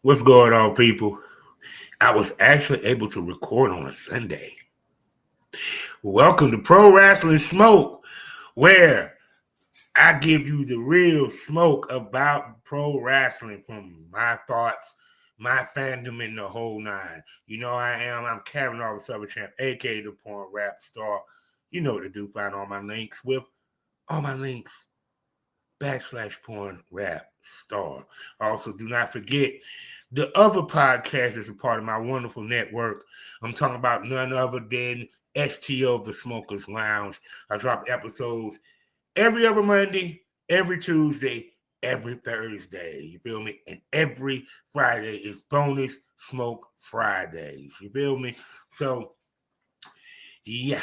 What's going on, people? I was actually able to record on a Sunday. Welcome to Pro Wrestling Smoke, where I give you the real smoke about pro wrestling from my thoughts, my fandom, and the whole nine. You know I am. I'm Kavanaugh, the Silver Champ, aka the Porn Rap Star. You know what to do. Find all my links / Porn Rap Star. Also, do not forget the other podcast is a part of my wonderful network. I'm talking about none other than STO, the Smokers Lounge. I drop episodes every other Monday, every Tuesday, every Thursday. You feel me? And every Friday is bonus smoke Fridays. You feel me? So, yeah.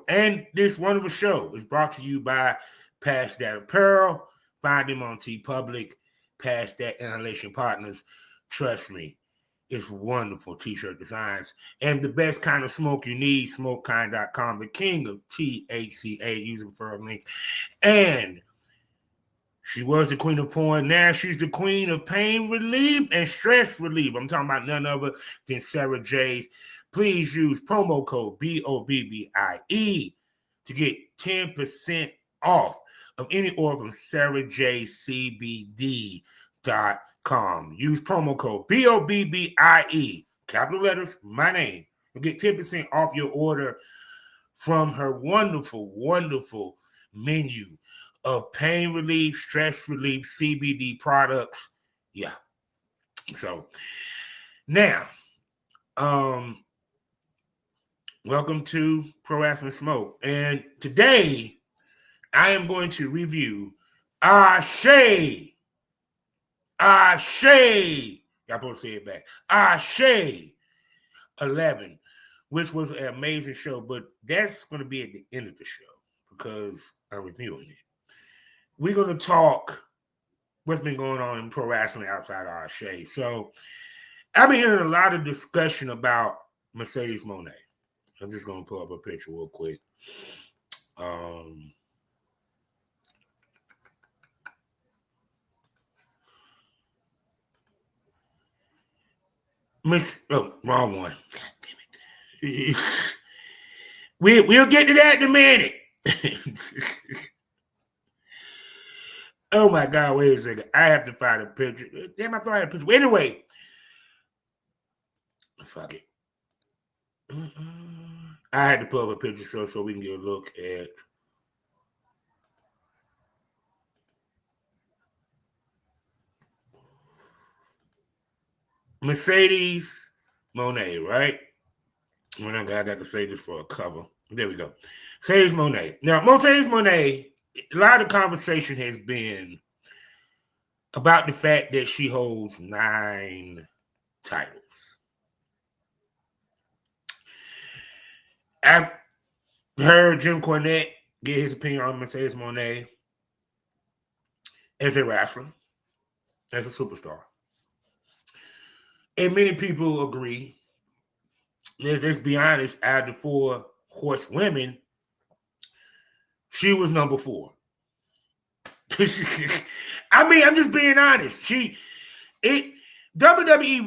And this wonderful show is brought to you by PassDat Apparel. Find them on TeePublic. PassDat Inhalation Partners. Trust me, it's wonderful t-shirt designs. And the best kind of smoke you need, SmokeKind.com, the king of THCA. Use the referral link. And she was the queen of porn. Now she's the queen of pain relief and stress relief. I'm talking about none other than Sara J's. Please use promo code BOBBIE to get 10% off of any order from SaraJCBD.com. Use promo code BOBBIE, capital letters, my name. You'll get 10% off your order from her wonderful, wonderful menu of pain relief, stress relief, CBD products. Yeah. So now, welcome to Pro Wrestling Smoke. And today, I am going to review ASE. Y'all supposed to say it back. ASE 11, which was an amazing show, but that's going to be at the end of the show because I'm reviewing it. We're going to talk what's been going on in pro wrestling outside of ASE. So I've been hearing a lot of discussion about Mercedes Mon'e. I'm just going to pull up a picture real quick. Wrong one. God damn it. We'll get to that in a minute. Oh my God, wait a second. I have to find a picture. Damn, I thought I had a picture. Anyway, fuck it. I had to pull up a picture so we can get a look at Mercedes Mon'e, right? I got to say this for a cover. There we go. Mercedes Mon'e. Now, Mercedes Mon'e, a lot of conversation has been about the fact that she holds 9 titles. I heard Jim Cornette get his opinion on Mercedes Mon'e as a wrestler, as a superstar. And many people agree. Let's be honest, out of the 4 horsewomen, she was number 4. I mean, I'm just being honest. WWE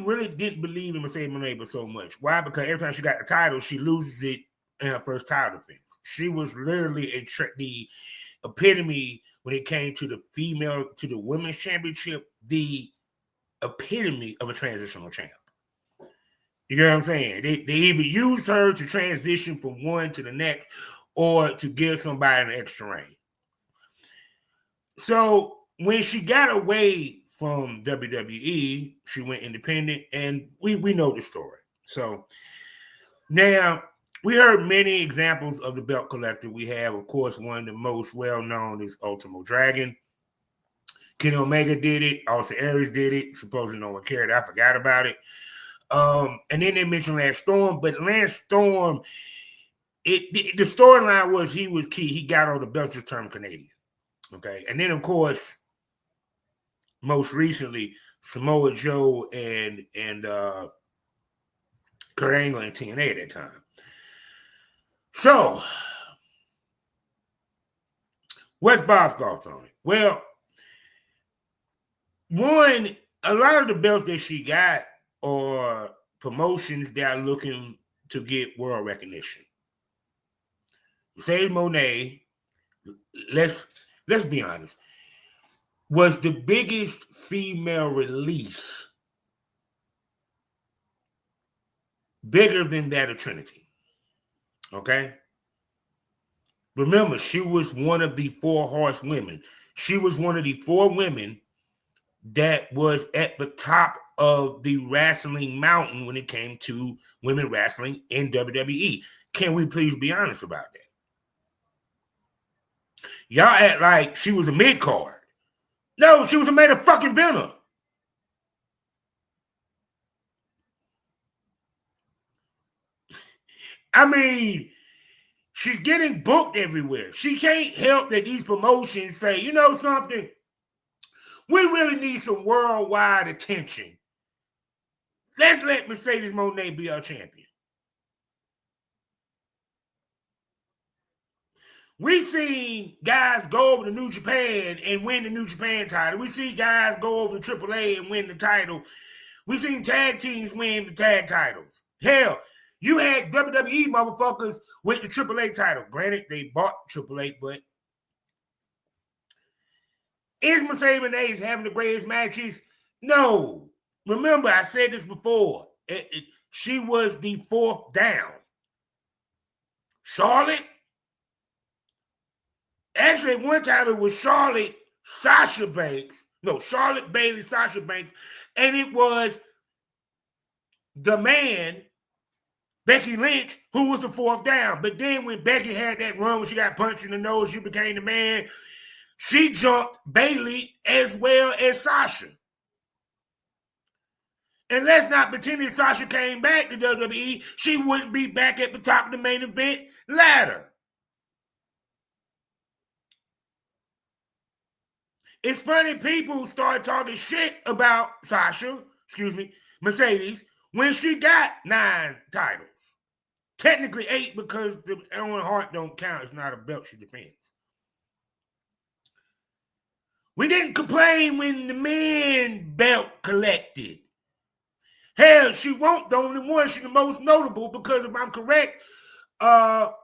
really didn't believe in Mercedes Mon'e so much. Why? Because every time she got the title, she loses it in her first title defense. She was literally the epitome when it came to the women's championship, the epitome of a transitional champ. You get what I'm saying? They either use her to transition from one to the next or to give somebody an extra reign. So when she got away from WWE, she went independent, and we know the story. So now we heard many examples of the belt collector. We have, of course, one of the most well-known is Ultimo Dragon. Kenny Omega did it. Also, Aries did it. Supposedly no one cared. I forgot about it. And then they mentioned Lance Storm, but Lance Storm, the storyline was he was key. He got all the belts, just turned Canadian. Okay. And then, of course, most recently, Samoa Joe and Kurt Angle and TNA at that time. So, what's Bob's thoughts on it? Well, one, a lot of the belts that she got are promotions that are looking to get world recognition. Mercedes Mon'e, let's be honest, was the biggest female release, bigger than that of Trinity. Okay? Remember, she was one of the 4 horsewomen. She was one of the 4 women that was at the top of the wrestling mountain when it came to women wrestling in WWE. Can we please be honest about that? Y'all act like she was a mid-card. No, she was a main fucking eventer. I mean, she's getting booked everywhere. She can't help that these promotions say, you know something? We really need some worldwide attention. Let's let Mercedes Mon'e be our champion. We seen guys go over to New Japan and win the New Japan title. We see guys go over to AAA and win the title. We seen tag teams win the tag titles. Hell, you had WWE motherfuckers with the AAA title. Granted, they bought AAA, but is Mercedes Mon'e having the greatest matches? No. Remember, I said this before. She was the 4th down. Charlotte? Actually, at one time it was Charlotte, Sasha Banks. No, Charlotte, Bayley, Sasha Banks. And it was the man, Becky Lynch, who was the 4th down. But then when Becky had that run when she got punched in the nose, she became the man. She jumped Bayley as well as Sasha. And let's not pretend that Sasha came back to WWE. She wouldn't be back at the top of the main event ladder. It's funny people started talking shit about Mercedes, when she got 9 titles. Technically 8 because the Owen Hart don't count. It's not a belt she defends. We didn't complain when the men belt collected. Hell, she won't the only one. She's the most notable because if I'm correct, hold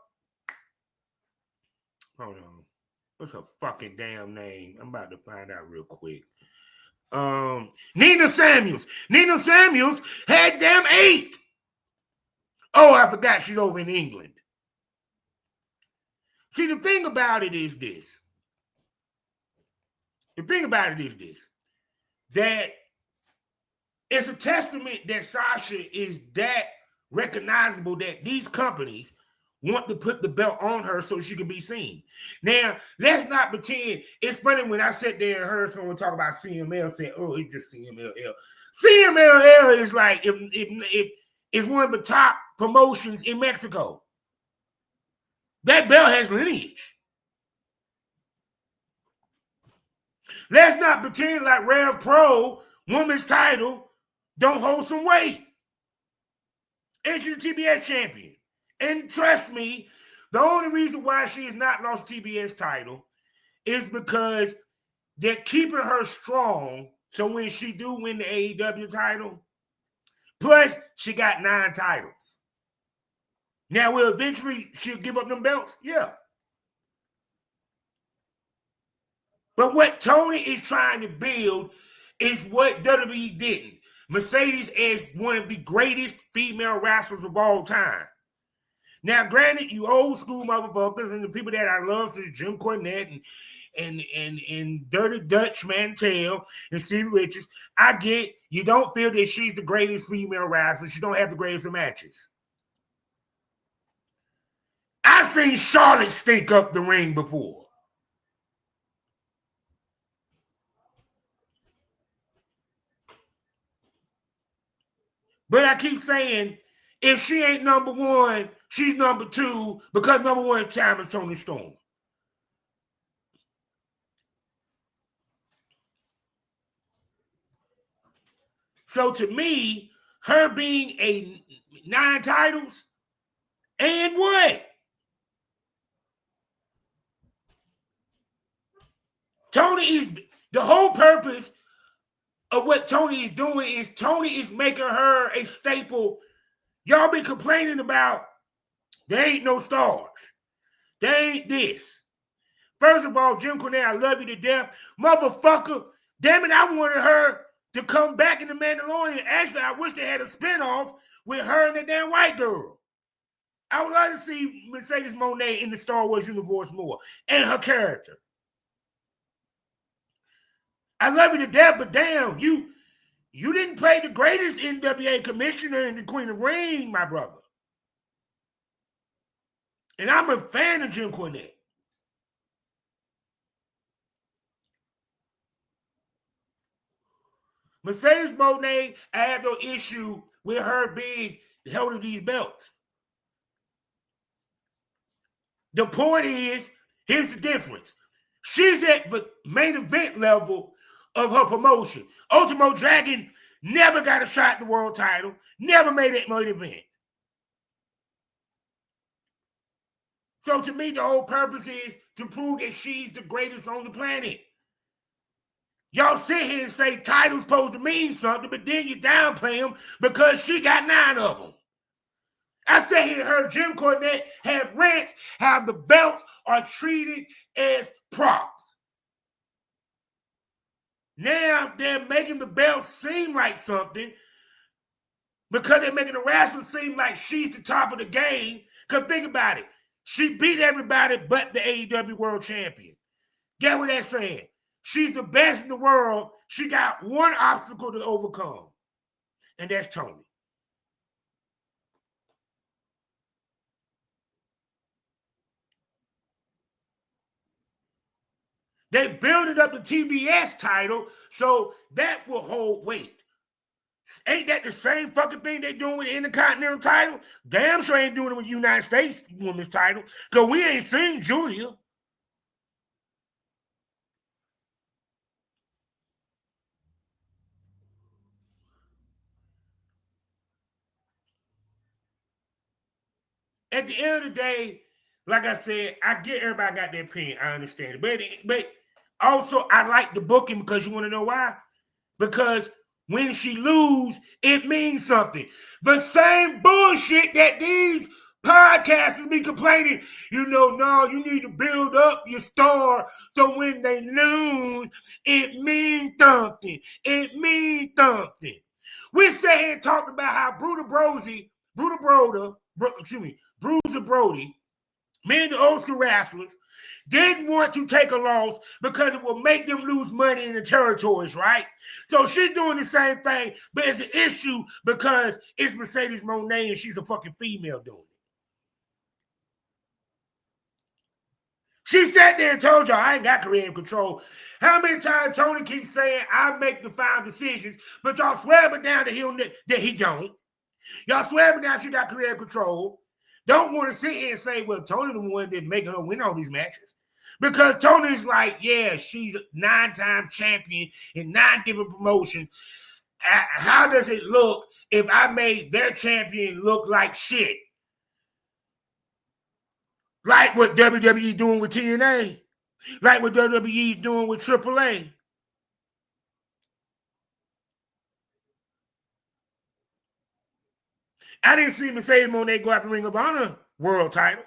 on. What's her fucking damn name? I'm about to find out real quick. Nina Samuels. Nina Samuels had damn 8. Oh, I forgot she's over in England. See, the thing about it is this. That it's a testament that Sasha is that recognizable that these companies want to put the belt on her so she can be seen. Now, let's not pretend. It's funny when I sat there and heard someone talk about CML, say, "Oh, it's just CMLL." CMLL is like if it's one of the top promotions in Mexico. That belt has lineage. Let's not pretend like Rev Pro women's title don't hold some weight. And she's the TBS champion. And trust me, the only reason why she has not lost TBS title is because they're keeping her strong. So when she do win the AEW title, plus she got 9 titles. Now, will eventually she'll give up them belts? Yeah. But what Tony is trying to build is what WWE didn't. Mercedes is one of the greatest female wrestlers of all time. Now, granted, you old school motherfuckers and the people that I love, such as Jim Cornette and Dirty Dutch Mantel and Steve Richards, I get you don't feel that she's the greatest female wrestler. She don't have the greatest of matches. I've seen Charlotte stink up the ring before. But I keep saying, if she ain't number 1, she's number 2 because number 1 at the time is Toni Storm. So to me, her being a 9 titles, and what? Tony is the whole purpose of what Tony is doing is Tony is making her a staple. Y'all been complaining about there ain't no stars. There ain't this. First of all, Jim Cornette, I love you to death. Motherfucker, damn it, I wanted her to come back in The Mandalorian. Actually, I wish they had a spinoff with her and the damn white girl. I would like to see Mercedes Mon'e in the Star Wars universe more and her character. I love you to death, but damn, you didn't play the greatest NWA commissioner in the Queen of Ring, my brother. And I'm a fan of Jim Cornette. Mercedes Mon'e, I have no issue with her being held of these belts. The point is, here's the difference. She's at the main event level of her promotion. Ultimo Dragon never got a shot at the world title, never made it main event. So to me, the whole purpose is to prove that she's the greatest on the planet. Y'all sit here and say titles supposed to mean something, but then you downplay them because she got 9 of them. I sat here and heard Jim Cornette have rants how the belts are treated as props. Now they're making the belts seem like something because they're making the wrestler seem like she's the top of the game. Because think about it. She beat everybody but the AEW World Champion. Get what that's saying? She's the best in the world. She got one obstacle to overcome, and that's Tony. They building up the TBS title, so that will hold weight. Ain't that the same fucking thing they doing with the Intercontinental title? Damn sure ain't doing it with United States Women's title, because we ain't seen Julia. At the end of the day, like I said, I get everybody got their opinion. I understand it. But also, I like the booking because you want to know why? Because when she lose, it means something. The same bullshit that these podcasters be complaining, no, you need to build up your star so when they lose, it means something. It means something. We sat here and talked about how Bruiser Brody, men, the old school wrestlers, didn't want to take a loss because it will make them lose money in the territories, right? So she's doing the same thing, but it's an issue because it's Mercedes Mon'e and she's a fucking female doing it. She sat there and told y'all, I ain't got creative control. How many times Tony keeps saying, I make the final decisions, but y'all swear me down that he don't. Y'all swear me down she got creative control. Don't want to sit here and say, well, Tony the one that making her win all these matches. Because Tony's like, yeah, she's a 9-time champion in 9 different promotions. How does it look if I made their champion look like shit? Like what WWE doing with TNA. Like what WWE doing with AAA. I didn't see Mercedes Mon'e go after Ring of Honor world title.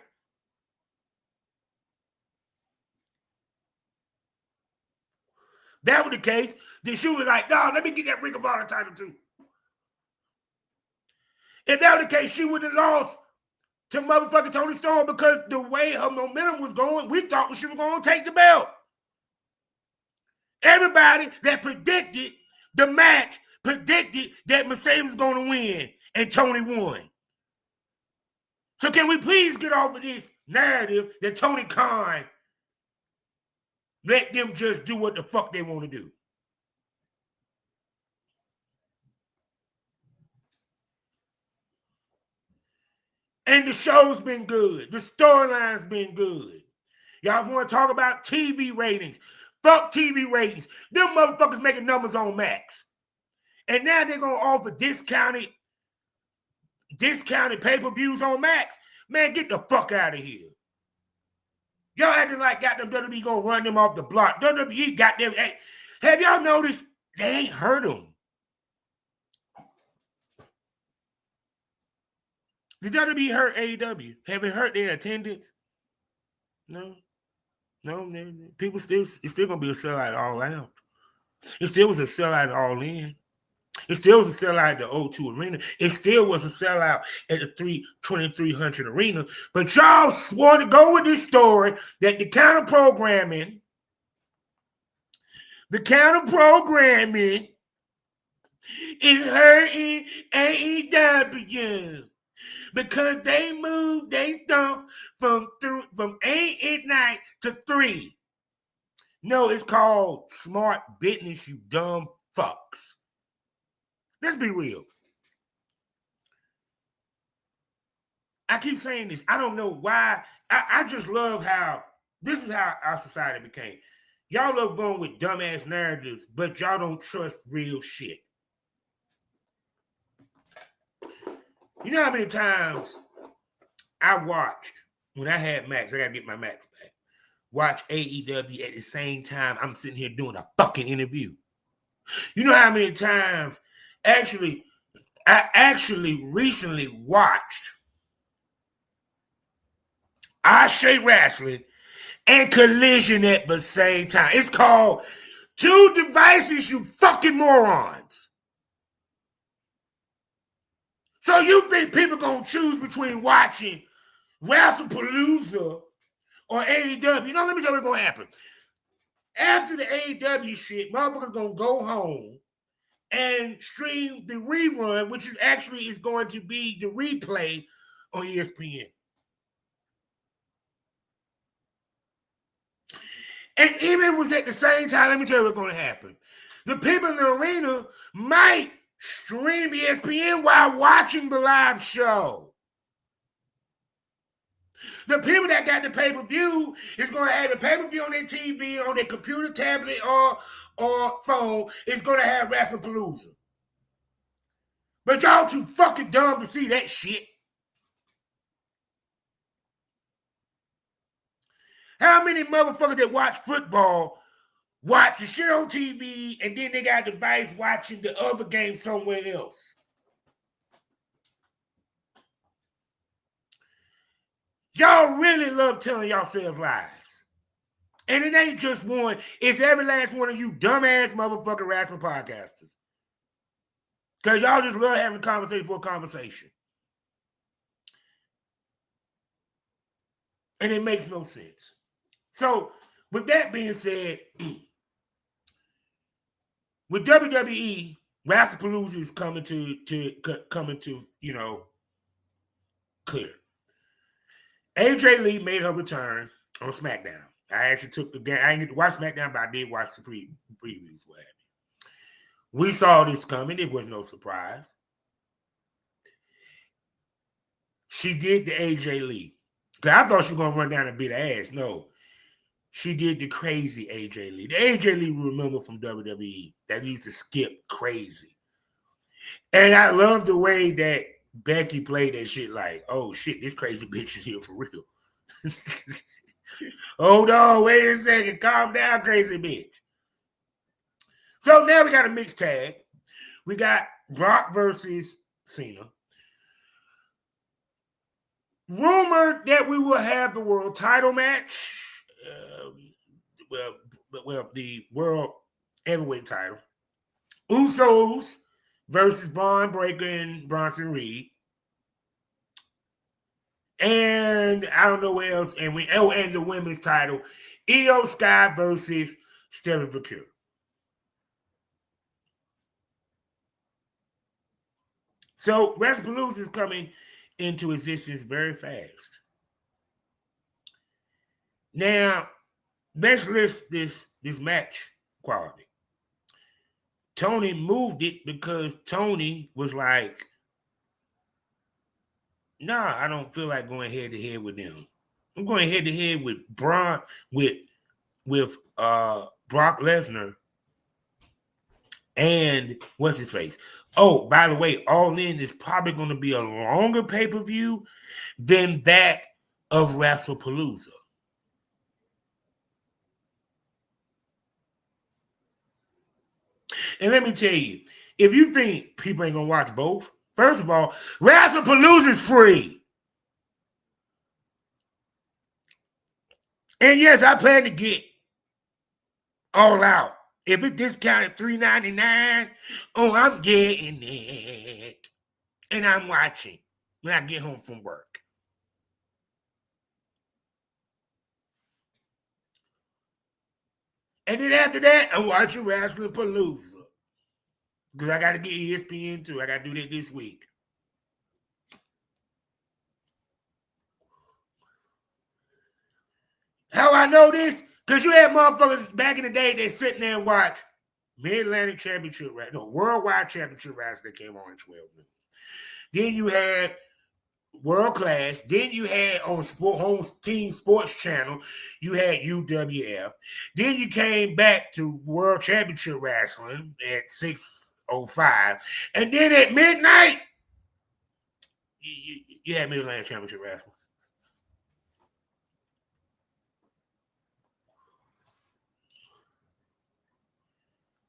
That was the case. Then she was like, no, let me get that Ring of Honor title too. If that was the case, she would have lost to motherfucking Toni Storm because the way her momentum was going, we thought she was going to take the belt. Everybody that predicted the match predicted that Mercedes was going to win, and Tony won. So can we please get off of this narrative that Tony Khan let them just do what the fuck they want to do? And the show's been good. The storyline's been good. Y'all want to talk about TV ratings? Fuck TV ratings. Them motherfuckers making numbers on Max. And now they're going to offer discounted pay-per-views on Max. Man, get the fuck out of here. Y'all acting like goddamn WWE going to run them off the block. WWE got them. Hey, have y'all noticed They ain't hurt them. Did WWE hurt AEW? Have it hurt their attendance? No. People still, it's still gonna be a sellout all out. It still was a sellout all in. It still was a sellout at the O2 Arena. It still was a sellout at the 2300 Arena. But y'all swore to go with this story that the counter programming is hurting AEW because they moved their stuff from 8 at night to 3. No, it's called smart business, you dumb fucks. Let's be real. I keep saying this. I don't know why. I just love how this is how our society became. Y'all love going with dumbass narratives, but y'all don't trust real shit. You know how many times I watched when I had Max, I gotta get my Max back, watch AEW at the same time I'm sitting here doing a fucking interview. You know how many times I actually recently watched ASE Wrestling and Collision at the same time. It's called Two Devices, you fucking morons. So you think people gonna choose between watching WrestlePalooza or AEW? You know, let me tell you what's gonna happen. After the AEW shit, motherfuckers gonna go home and stream the rerun, which is going to be the replay on ESPN. And even if it was at the same time, let me tell you what's going to happen. The people in the arena might stream ESPN while watching the live show. The people that got the pay-per-view is going to have the pay-per-view on their TV, on their computer, tablet, or phone. It's going to have WrestlePalooza. But y'all too fucking dumb to see that shit. How many motherfuckers that watch football watch the shit on TV and then they got a device watching the other game somewhere else? Y'all really love telling yourselves lies. And it ain't just one. It's every last one of you dumbass motherfucking wrestling podcasters. Because y'all just love having a conversation for a conversation. And it makes no sense. So, with that being said, with WWE, WrestlePalooza is coming to clear. AJ Lee made her return on SmackDown. I actually took the game. I didn't get to watch SmackDown, but I did watch the previews. What have you. We saw this coming. It was no surprise. She did the AJ Lee. Because I thought she was going to run down and beat her ass. No. She did the crazy AJ Lee. The AJ Lee we remember from WWE that used to skip crazy. And I love the way that Becky played that shit like, oh shit, this crazy bitch is here for real. Hold on, wait a second. Calm down, crazy bitch. So now we got a mixed tag. We got Brock versus Cena. Rumored that we will have the world title match. The world heavyweight title. Usos versus Braun Breaker and Bronson Reed. And I don't know where else. And the women's title. Io Sky versus Stephanie Vaquero. So WrestlePalooza is coming into existence very fast. Now, let's list this match quality. Tony moved it because Tony was like, nah, I don't feel like going head to head with them. I'm going head to head with Brock Lesnar and what's his face. Oh, by the way, All In is probably going to be a longer pay-per-view than that of WrestlePalooza. And let me tell you, if you think people ain't gonna watch both, first of all, Wrestlepalooza is free. And yes, I plan to get All Out. If it's discounted $3.99, oh, I'm getting it. And I'm watching when I get home from work. And then after that, I'm watching Wrestlepalooza. Because I got to get ESPN too. I got to do that this week. How I know this? Because you had motherfuckers back in the day that sitting there and watch Mid-Atlantic Championship, Worldwide Championship Wrestling that came on at 12 noon. Then you had World Class. Then you had on Home Team Sports Channel, you had UWF. Then you came back to World Championship Wrestling at 6:05. And then at midnight, you had Mid-Atlantic Championship Wrestling.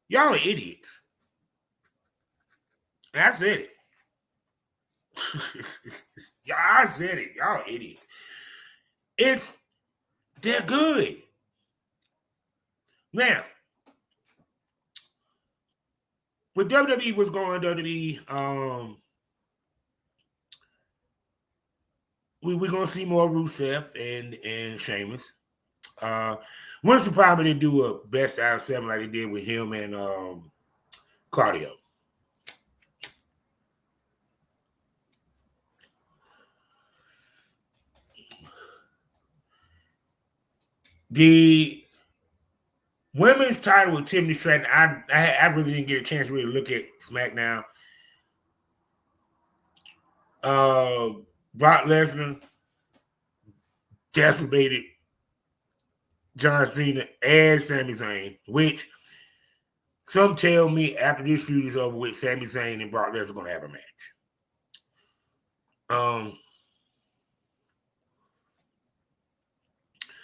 Y'all are idiots. And I said it. I said it. Y'all are idiots. They're good. Now, with WWE was going on, WWE, we're gonna see more Rusev and Sheamus. What's the problem they do a best out of 7 like they did with him and Claudio? The women's title with Tiffany Stratton, I really didn't get a chance to really look at SmackDown. Brock Lesnar decimated John Cena and Sami Zayn, which some tell me after this feud is over with, Sami Zayn and Brock Lesnar are going to have a match. I'm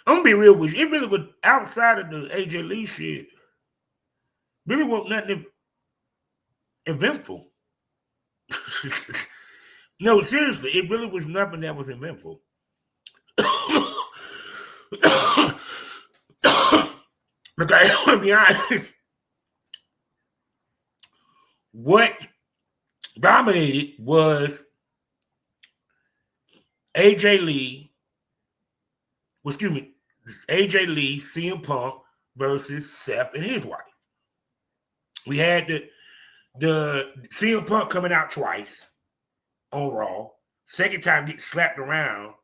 going to be real with you. It really was outside of the AJ Lee shit. Really wasn't nothing eventful. No, seriously, it really was nothing that was eventful. Look, I want to be honest. What dominated was AJ Lee, CM Punk versus Seth and his wife. We had the CM Punk coming out twice on Raw. Second time getting slapped around.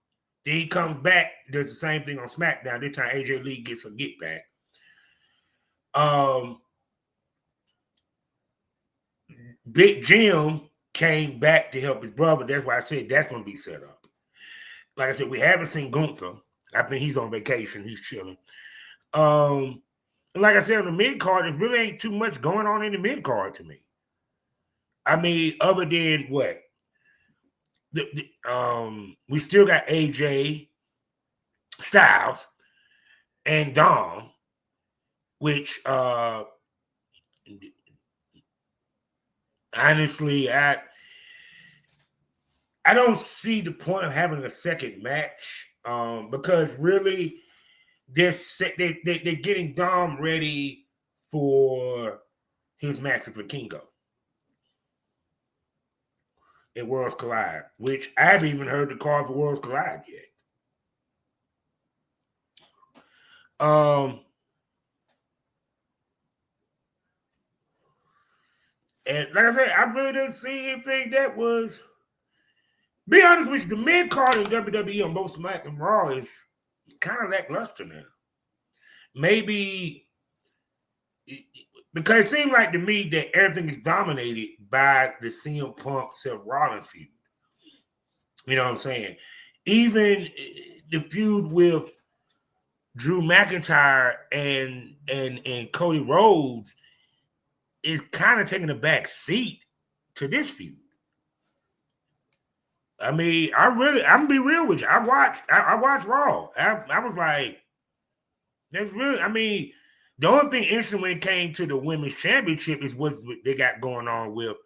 Then he comes back, does the same thing on SmackDown. This time AJ Lee gets a get back. Big Jim came back to help his brother. That's why I said that's going to be set up. Like I said, we haven't seen Gunther. I think he's on vacation. He's chilling. Like I said, on the mid-card, there really ain't too much going on in the mid-card to me. I mean, other than what? We still got AJ Styles and Dom, which honestly, I don't see the point of having a second match because really they're getting Dom ready for his match with Kingo at Worlds Collide, which I haven't even heard the card for Worlds Collide yet. And like I said, I really didn't see anything that was. Be honest with you, the mid card in WWE on both Smack and Raw is kind of lackluster now. Maybe because it seemed like to me that everything is dominated by the CM Punk Seth Rollins feud. You know what I'm saying? Even the feud with Drew McIntyre and Cody Rhodes is kind of taking a back seat to this feud. I mean, I'm gonna be real with you. I watched Raw. I was like, that's really, I mean, The only thing interesting when it came to the women's championship is what they got going on with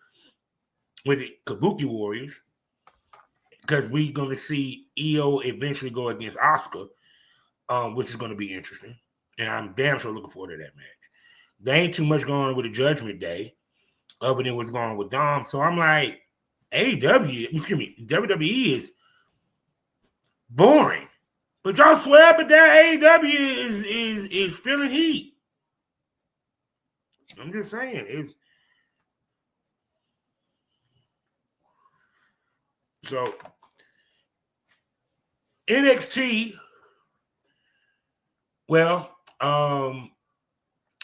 the Kabuki Warriors, because we're going to see Io eventually go against Asuka, which is going to be interesting. And I'm damn sure looking forward to that match. There ain't too much going on with the Judgment Day other than what's going on with Dom. So I'm like, WWE is boring. But y'all swear but that AEW is feeling heat. I'm just saying. It's so NXT, well,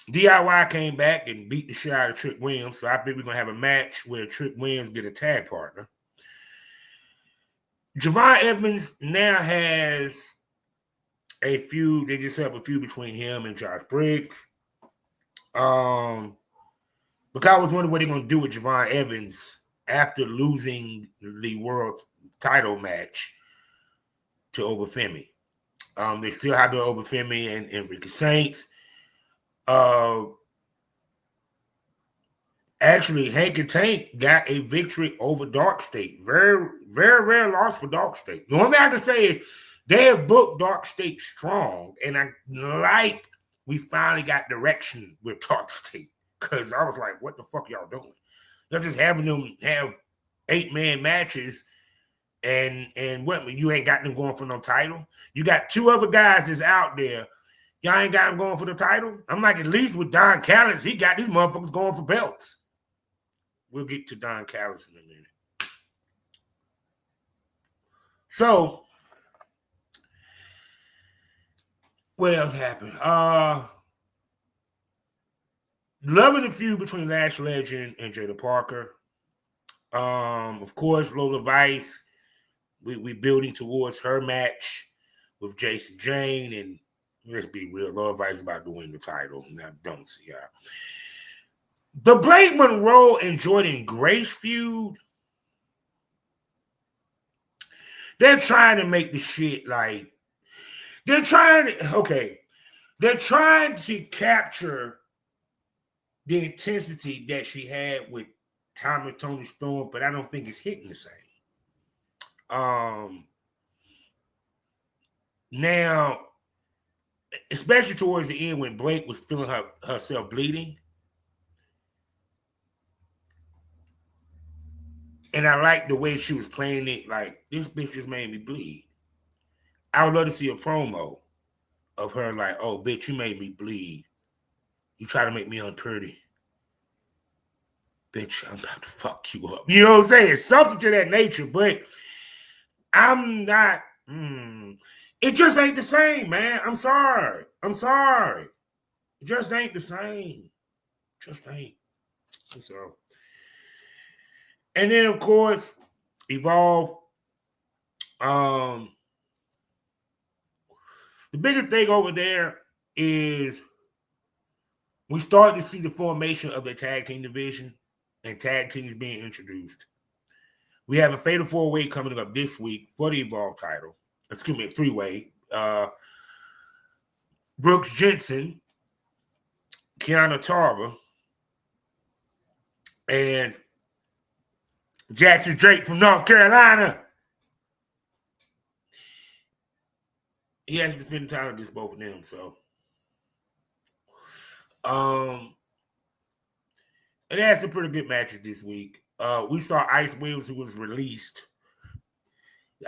DIY came back and beat the shit out of Trick Williams. So I think we're going to have a match where Trick Williams get a tag partner. Javon Evans now has a feud. They just have a feud between him and Josh Briggs. Because I was wondering what they're going to do with Javon Evans after losing the world title match to Obafemi. They still have the Obafemi and Ricky Saints. Actually, Hank and Tank got a victory over Dark State. Very, very rare loss for Dark State. The only thing I can say is they have booked Dark State strong, and I like we finally got direction with Dark State, because I was like, what the fuck y'all doing? You're just having them have 8-man matches, and what, you ain't got them going for no title? You got 2 other guys that's out there. Y'all ain't got them going for the title? I'm like, at least with Don Callis, he got these motherfuckers going for belts. We'll get to Don Callis in a minute. So, what else happened? Loving the feud between Lash Legend and Jada Parker. Of course, Lola Vice. We building towards her match with Jason Jane, and let's be real, Lola Vice is about to win the title. Now, don't see her. The Blake Monroe and Jordan Grace feud. They're trying to make the shit like they're trying to capture the intensity that she had with Thomas Tony Storm, but I don't think it's hitting the same. Now, especially towards the end when Blake was feeling herself bleeding. And I like the way she was playing it. Like, this bitch just made me bleed. I would love to see a promo of her like, oh, bitch, you made me bleed. You try to make me unpretty. Bitch, I'm about to fuck you up. You know what I'm saying? Something to that nature, but I'm not. It just ain't the same, man. I'm sorry. It just ain't the same. Just ain't. So. And then, of course, Evolve. The biggest thing over there is we start to see the formation of the tag team division and tag teams being introduced. We have a Fatal 4-Way coming up this week for the Evolve title. Excuse me, a 3-way. Brooks Jensen, Kiana Tarver, and Jackson Drake from North Carolina. He has to defend the title against both of them. So, and they had some pretty good matches this week. We saw Ice Williams, who was released.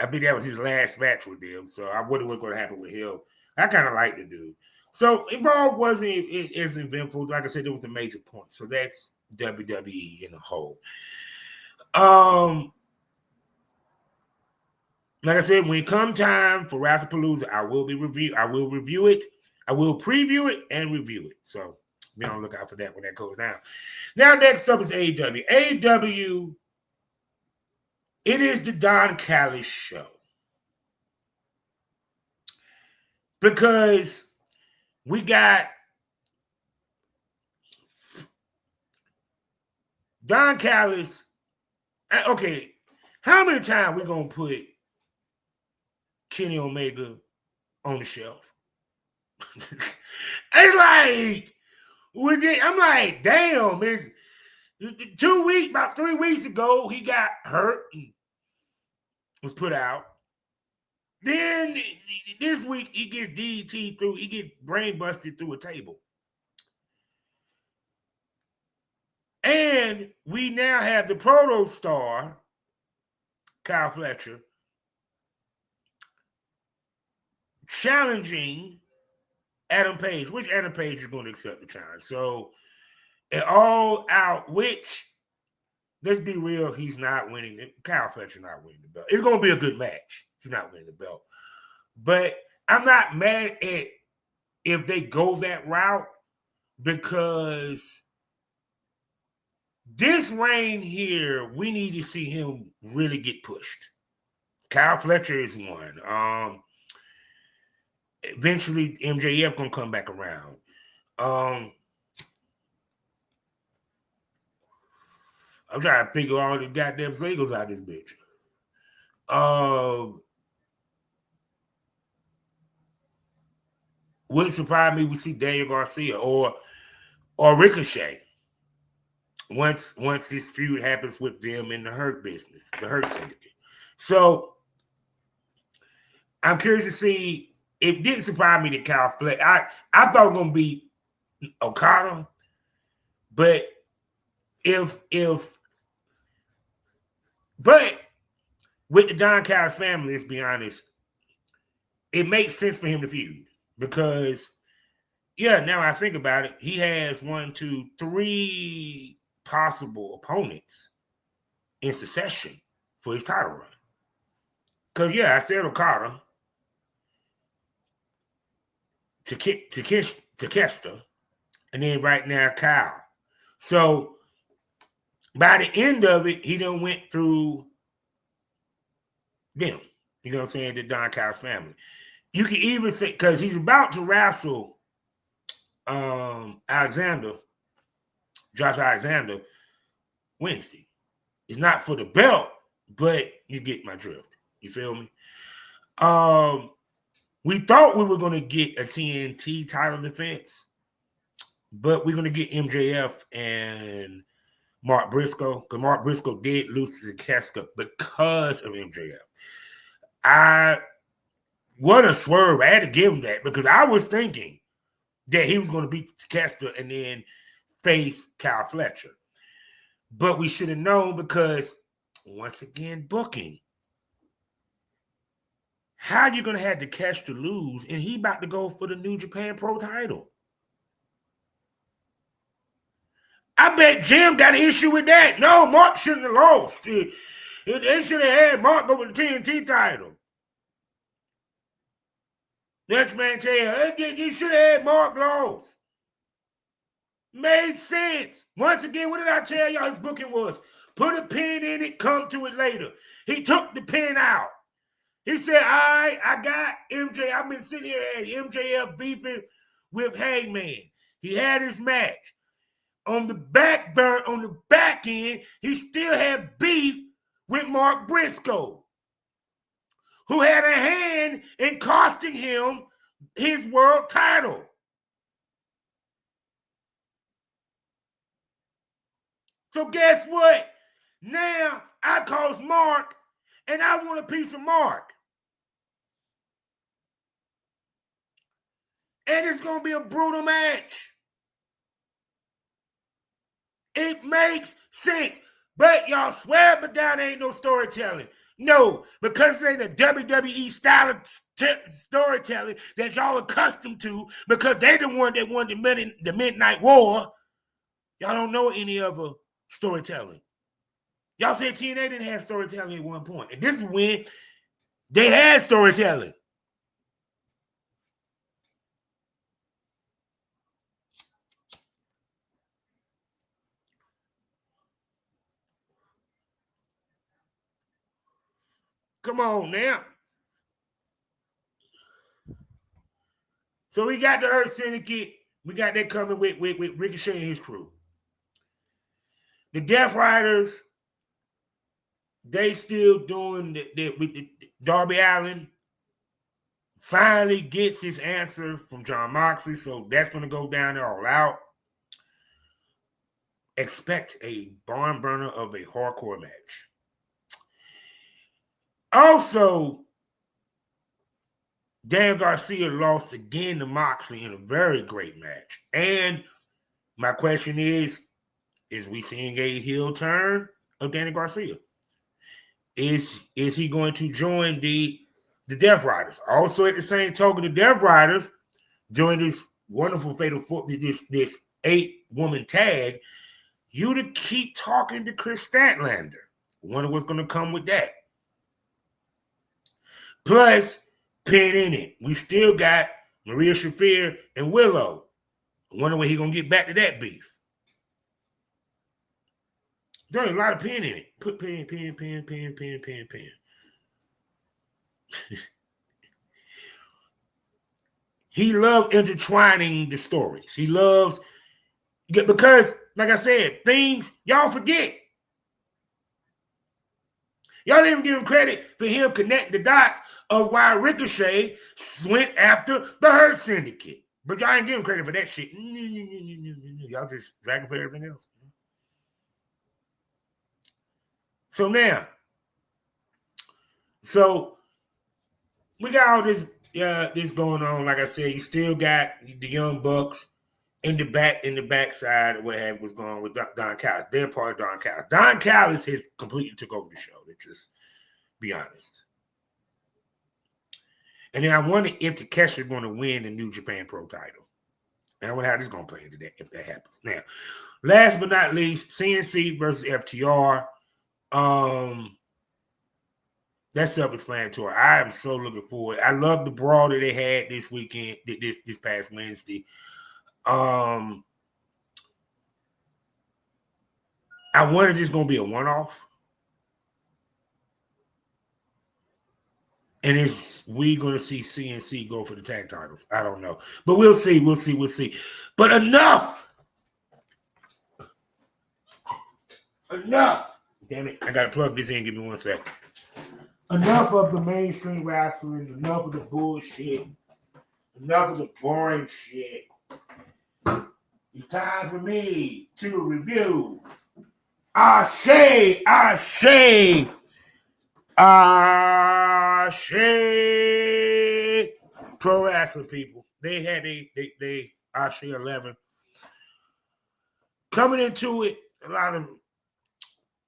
I think that was his last match with them. So I wonder what's going to happen with him. I kind of like the dude. So Evolve wasn't as eventful. Like I said, there was a major point. So that's WWE in a whole. Like I said, when it comes time for Wrestlepalooza, I will review it. I will preview it and review it. So be on the lookout for that when that goes down. Now, next up is AEW. AEW, it is the Don Callis show. Because we got Don Callis. Okay, how many times we going to put Kenny Omega on the shelf? It's like, I'm like, damn, man. 2 weeks, about 3 weeks ago, he got hurt and was put out. Then this week, he gets DDT through, he gets brain busted through a table. And we now have the proto star, Kyle Fletcher, challenging Adam Page, which Adam Page is going to accept the challenge. So, it all out, which, let's be real, he's not winning. Kyle Fletcher not winning the belt. It's going to be a good match. He's not winning the belt. But I'm not mad at if they go that route, because this reign here, we need to see him really get pushed. Kyle Fletcher is one. Eventually, MJF gonna come back around. I'm trying to figure all the goddamn singles out of this bitch. Wouldn't surprise me we see Daniel Garcia or Ricochet once this feud happens with them in the Hurt business, the Hurt Syndicate. So I'm curious to see. It didn't surprise me that Kyle Fletcher. I thought it was gonna be Okada, but but with the Don Callis family, let's be honest, it makes sense for him to feud because, yeah, now I think about it, he has 1, 2, 3 possible opponents in succession for his title run. Because, yeah, I said Okada, Takeshita, and then right now Kyle. So by the end of it, he done went through them. You know what I'm saying? The Don Callis family. You can even say, because he's about to wrestle Josh Alexander, Wednesday. It's not for the belt, but you get my drift. You feel me? We thought we were going to get a TNT title defense, but we're going to get MJF and Mark Briscoe, because Mark Briscoe did lose to the Casca because of MJF. What a swerve. I had to give him that because I was thinking that he was going to beat Casca and then face Kyle Fletcher. But we should have known because, once again, booking. How you going to have Takeshita lose and he about to go for the New Japan Pro title? I bet Jim got an issue with that. No, Mark shouldn't have lost. They should have had Mark over the TNT title. Next man tell you should have had Mark lost. Made sense. Once again, what did I tell y'all his booking was? Put a pin in it, come to it later. He took the pin out. He said, all right, I got MJ. I've been sitting here at MJF beefing with Hangman. He had his match. On the back end, he still had beef with Mark Briscoe, who had a hand in costing him his world title. So guess what? Now I calls Mark, and I want a piece of Mark. And it's going to be a brutal match. It makes sense. But y'all swear but down ain't no storytelling. No, because it ain't a WWE style of storytelling that y'all accustomed to, because they the one that won the Midnight War. Y'all don't know any other storytelling. Y'all said TNA didn't have storytelling at one point. And this is when they had storytelling. Come on now. So we got the Hurt Syndicate. We got that coming with Ricochet and his crew. The Death Riders, they still doing with the Darby Allin finally gets his answer from Jon Moxley, so that's going to go down there all out. Expect a barn burner of a hardcore match. Also, Dan Garcia lost again to Moxley in a very great match. And my question is we seeing a heel turn of Danny Garcia? Is he going to join the Death Riders? Also, at the same token, the Death Riders during this wonderful fatal this 8-woman tag, you to keep talking to Chris Statlander. Wonder what's going to come with that. Plus, pin in it, we still got Maria Shafir and Willow. I wonder when he's going to get back to that beef. There's a lot of pin in it. Put pin. He loves intertwining the stories. He loves, because, like I said, things y'all forget. Y'all didn't give him credit for him connecting the dots of why Ricochet went after the Hurt Syndicate. But y'all ain't give him credit for that shit. Y'all just dragging for everything else. So now, we got all this going on. Like I said, you still got the Young Bucks in the backside of what was going on with Don Callis. They're part of Don Callis. Don Callis has completely took over the show. Let's just be honest. And then I wonder if Takeshita is going to win the New Japan Pro title. And I wonder how this is going to play into that if that happens. Now, last but not least, CNC versus FTR. That's self-explanatory. I am so looking forward. I love the brawl that they had this weekend, this past Wednesday. I wonder if this is going to be a one-off. And is we going to see CNC go for the tag titles? I don't know. But we'll see. But enough. Damn it. I got to plug this in. Give me 1 second. Enough of the mainstream wrestling. Enough of the bullshit. Enough of the boring shit. It's time for me to review ASE Pro Wrestling, people. They had they ASE 11. Coming into it, a lot of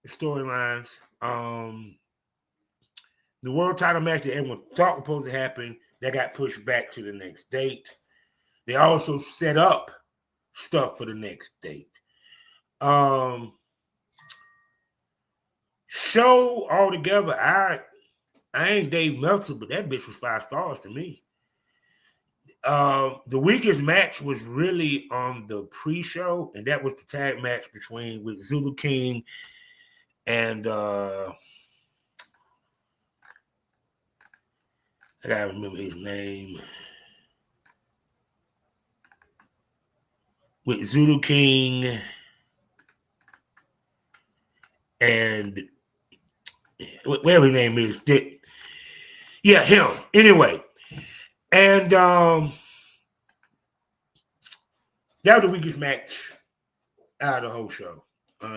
storylines. The world title match that everyone thought was supposed to happen, that got pushed back to the next date. They also set up stuff for the next date. Show altogether, I ain't Dave Meltzer, but that bitch was 5 stars to me. The weakest match was really on the pre-show, and that was the tag match with Zulu King and I gotta remember his name. With Zulu King and whatever his name is. Yeah, him. Anyway. And that was the weakest match out of the whole show.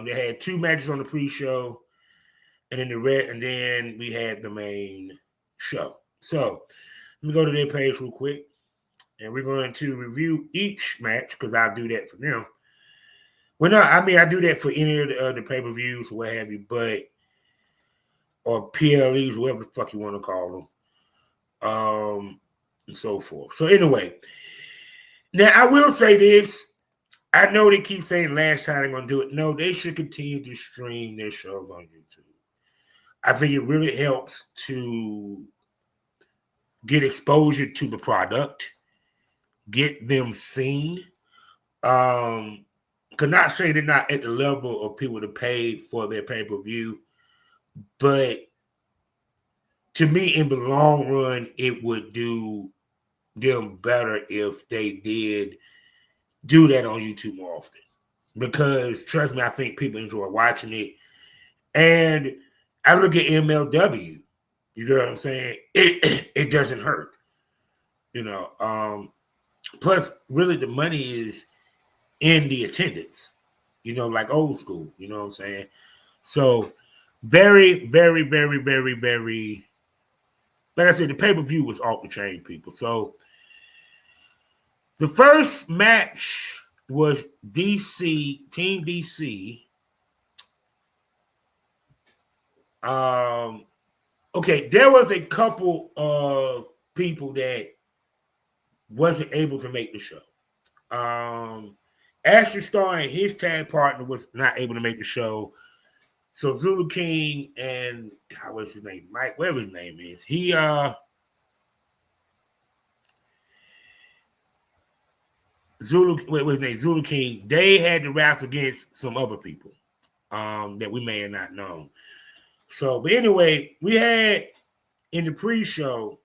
They had 2 matches on the pre-show, and then we had the main show. So let me go to their page real quick, and we're going to review each match because I'll do that for them. Well, no, I mean I do that for any of the pay-per-views or what have you, or PLEs, whatever the fuck you want to call them, and so forth. So anyway, now I will say this. I know they keep saying last time they're going to do it. No, they should continue to stream their shows on YouTube. I think it really helps to get exposure to the product, get them seen. Could not say they're not at the level of people to pay for their pay-per-view, but to me, in the long run, it would do them better if they did do that on YouTube more often. Because, trust me, I think people enjoy watching it. And I look at MLW, you know what I'm saying? It doesn't hurt. You know, plus really the money is in the attendance. You know, like old school. You know what I'm saying? So very, very, very, very, very. Like I said, the pay-per-view was off the chain, people. So the first match was Team DC. Okay, there was a couple of people that wasn't able to make the show. Ashley Starr and his tag partner was not able to make the show. So Zulu King and what's his name? Mike, whatever his name is. What's his name? Zulu King. They had to wrestle against some other people that we may have not known. So, but anyway, we had in the pre-show,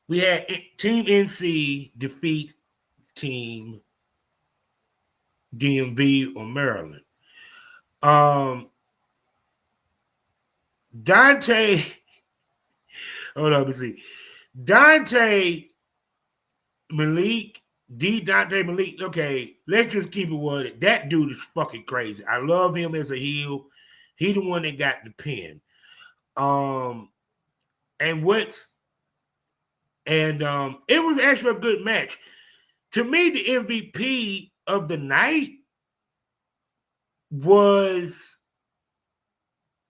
we had Team NC defeat Team DMV or Maryland. Dante, hold on, let me see. Dante Malik, Dante Malik. Okay, let's just keep it worded. That dude is fucking crazy. I love him as a heel. He the one that got the pin. It was actually a good match. To me, the MVP of the night was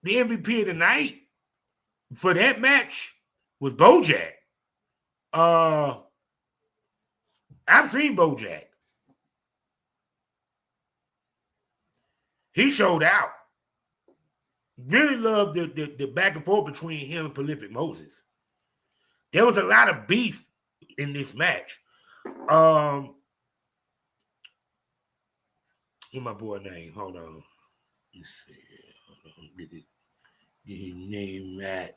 the MVP of the night for that match was Bojack. I've seen Bojack. He showed out. Really loved the back and forth between him and Prolific Moses. There was a lot of beef in this match. What's my boy name? Hold on. Let's see. Hold on. Get his name right.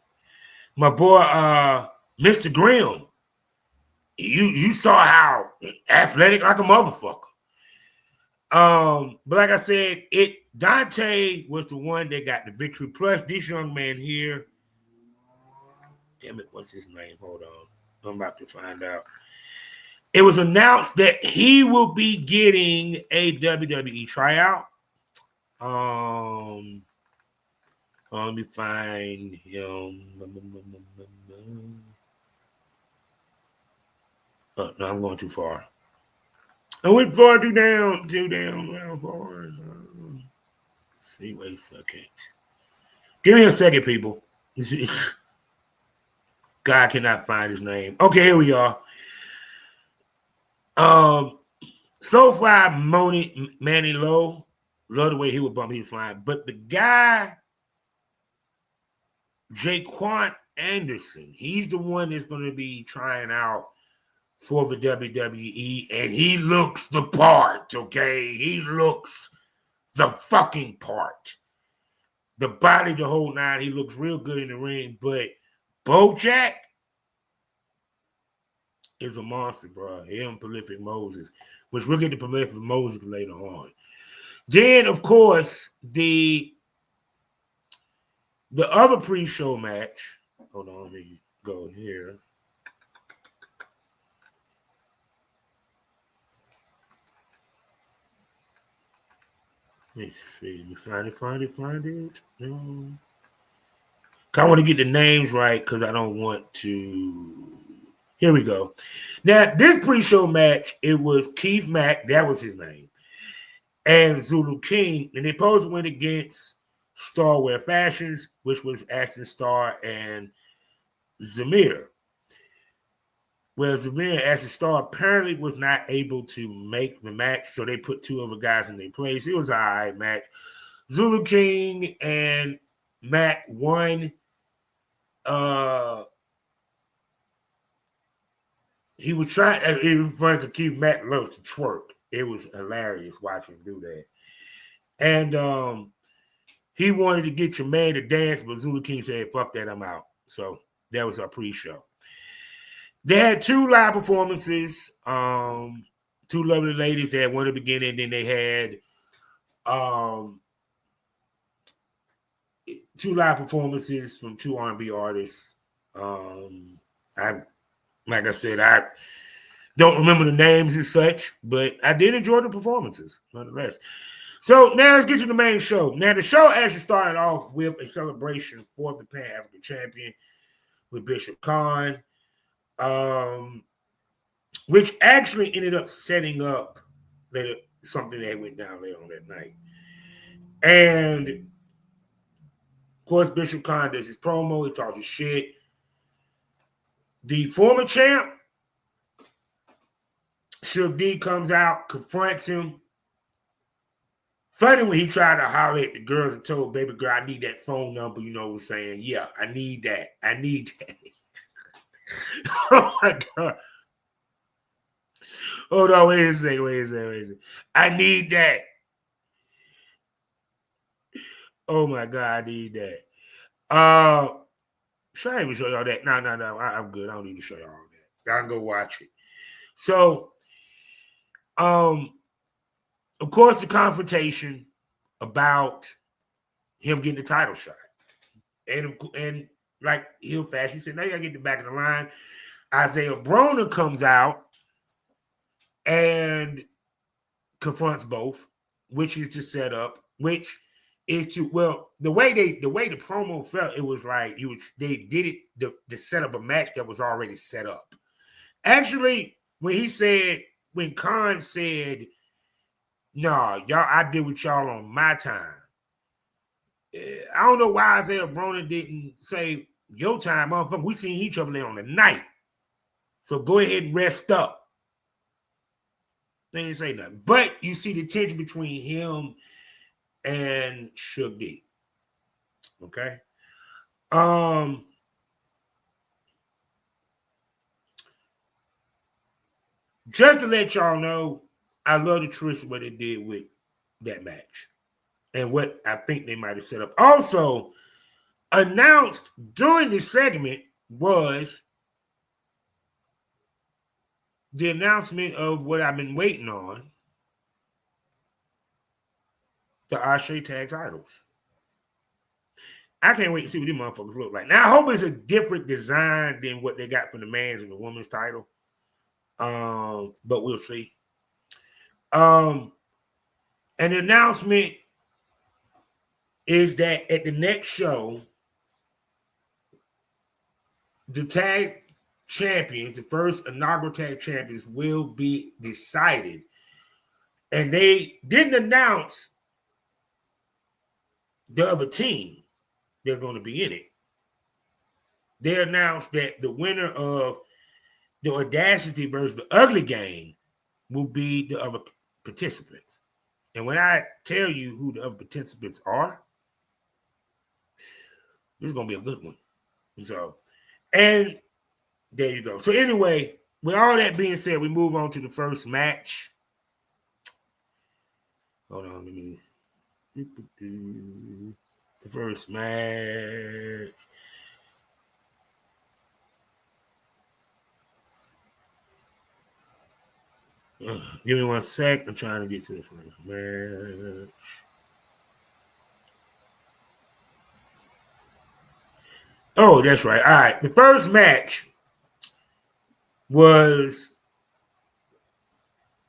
My boy, Mr. Grimm. You saw how athletic like a motherfucker. But like I said, Dante was the one that got the victory. Plus, this young man here. Damn it, what's his name? Hold on. I'm about to find out. It was announced that he will be getting a WWE tryout. Let me find him. Oh, no, I'm going too far. I went far too down. Far. Let's see, wait a second. Give me a second, people. God cannot find his name. Okay, here we are. Soulfly Manny Low. Love the way he would bump his flying. But the guy, Jaquan Anderson, he's the one that's going to be trying out for the WWE, and he looks the part, okay? He looks the fucking part. The body, the whole nine, he looks real good in the ring, but Bojack is a monster, bro. Him, Prolific Moses, which we'll get to Prolific Moses later on. Then, of course, the other pre-show match. Hold on, let me go here. Let me see. Find it. No. I want to get the names right because I don't want to. Here we go. Now, this pre-show match, it was Keith Mack, that was his name, and Zulu King, and they both went against Starwear Fashions, which was Ashton Starr and Zamir. Well, Zamir and Ashton Starr apparently was not able to make the match, so they put two other guys in their place. It was an all right match. Zulu King and Mac won. He was trying. It was funny to keep Mac loves to twerk. It was hilarious watching him do that. And he wanted to get your man to dance, but Zulu King said, "Fuck that, I'm out." So that was our pre-show. They had two live performances. Two lovely ladies. They had one at the beginning, then they had two live performances from two R&B artists. Like I said, I don't remember the names and such, but I did enjoy the performances, nonetheless. So now let's get to the main show. Now the show actually started off with a celebration for the Pan-African champion with Bishop Khan, which actually ended up setting up something that went down later on that night. And of course, Bishop Khan does his promo. He talks his shit. The former champ, Suge D, comes out, confronts him. Funny when he tried to holler at the girls and told baby girl, I need that phone number, was saying, yeah, I need that. I need that. Oh my God. Hold on, wait a second. I need that. Oh my God, I need that. Should I even show y'all that? No. I'm good. I don't need to show y'all that. I can go watch it. So, of course, the confrontation about him getting the title shot. And like heel fast, he said, now you gotta get the back of the line. Isaiah Broner comes out and confronts both, which is to set up, which is to, well, the way the promo felt, it was like they did it to set up a match that was already set up. Actually, when Khan said, no, y'all, I did with y'all on my time. I don't know why Isaiah Broner didn't say your time, motherfucker. We seen each other there on the night. So go ahead and rest up. They didn't say nothing. But you see the tension between him and Suge D. Okay. Just to let y'all know, I love the twist of what they did with that match and what I think they might have set up. Also, announced during this segment was the announcement of what I've been waiting on, the ASE tag titles. I can't wait to see what these motherfuckers look like. Now, I hope it's a different design than what they got for the men's and the women's title. But we'll see. An announcement is that at the next show, the tag champions, the first inaugural tag champions, will be decided. And they didn't announce the other team they're going to be in it. They announced that the winner of the Audacity versus the Ugly Gang will be the other participants. And when I tell you who the other participants are, this is going to be a good one. So, and there you go. So anyway, with all that being said, we move on to the first match. Hold on, let me. The first match. Give me 1 sec. I'm trying to get to the first match. Oh, that's right. All right. The first match was.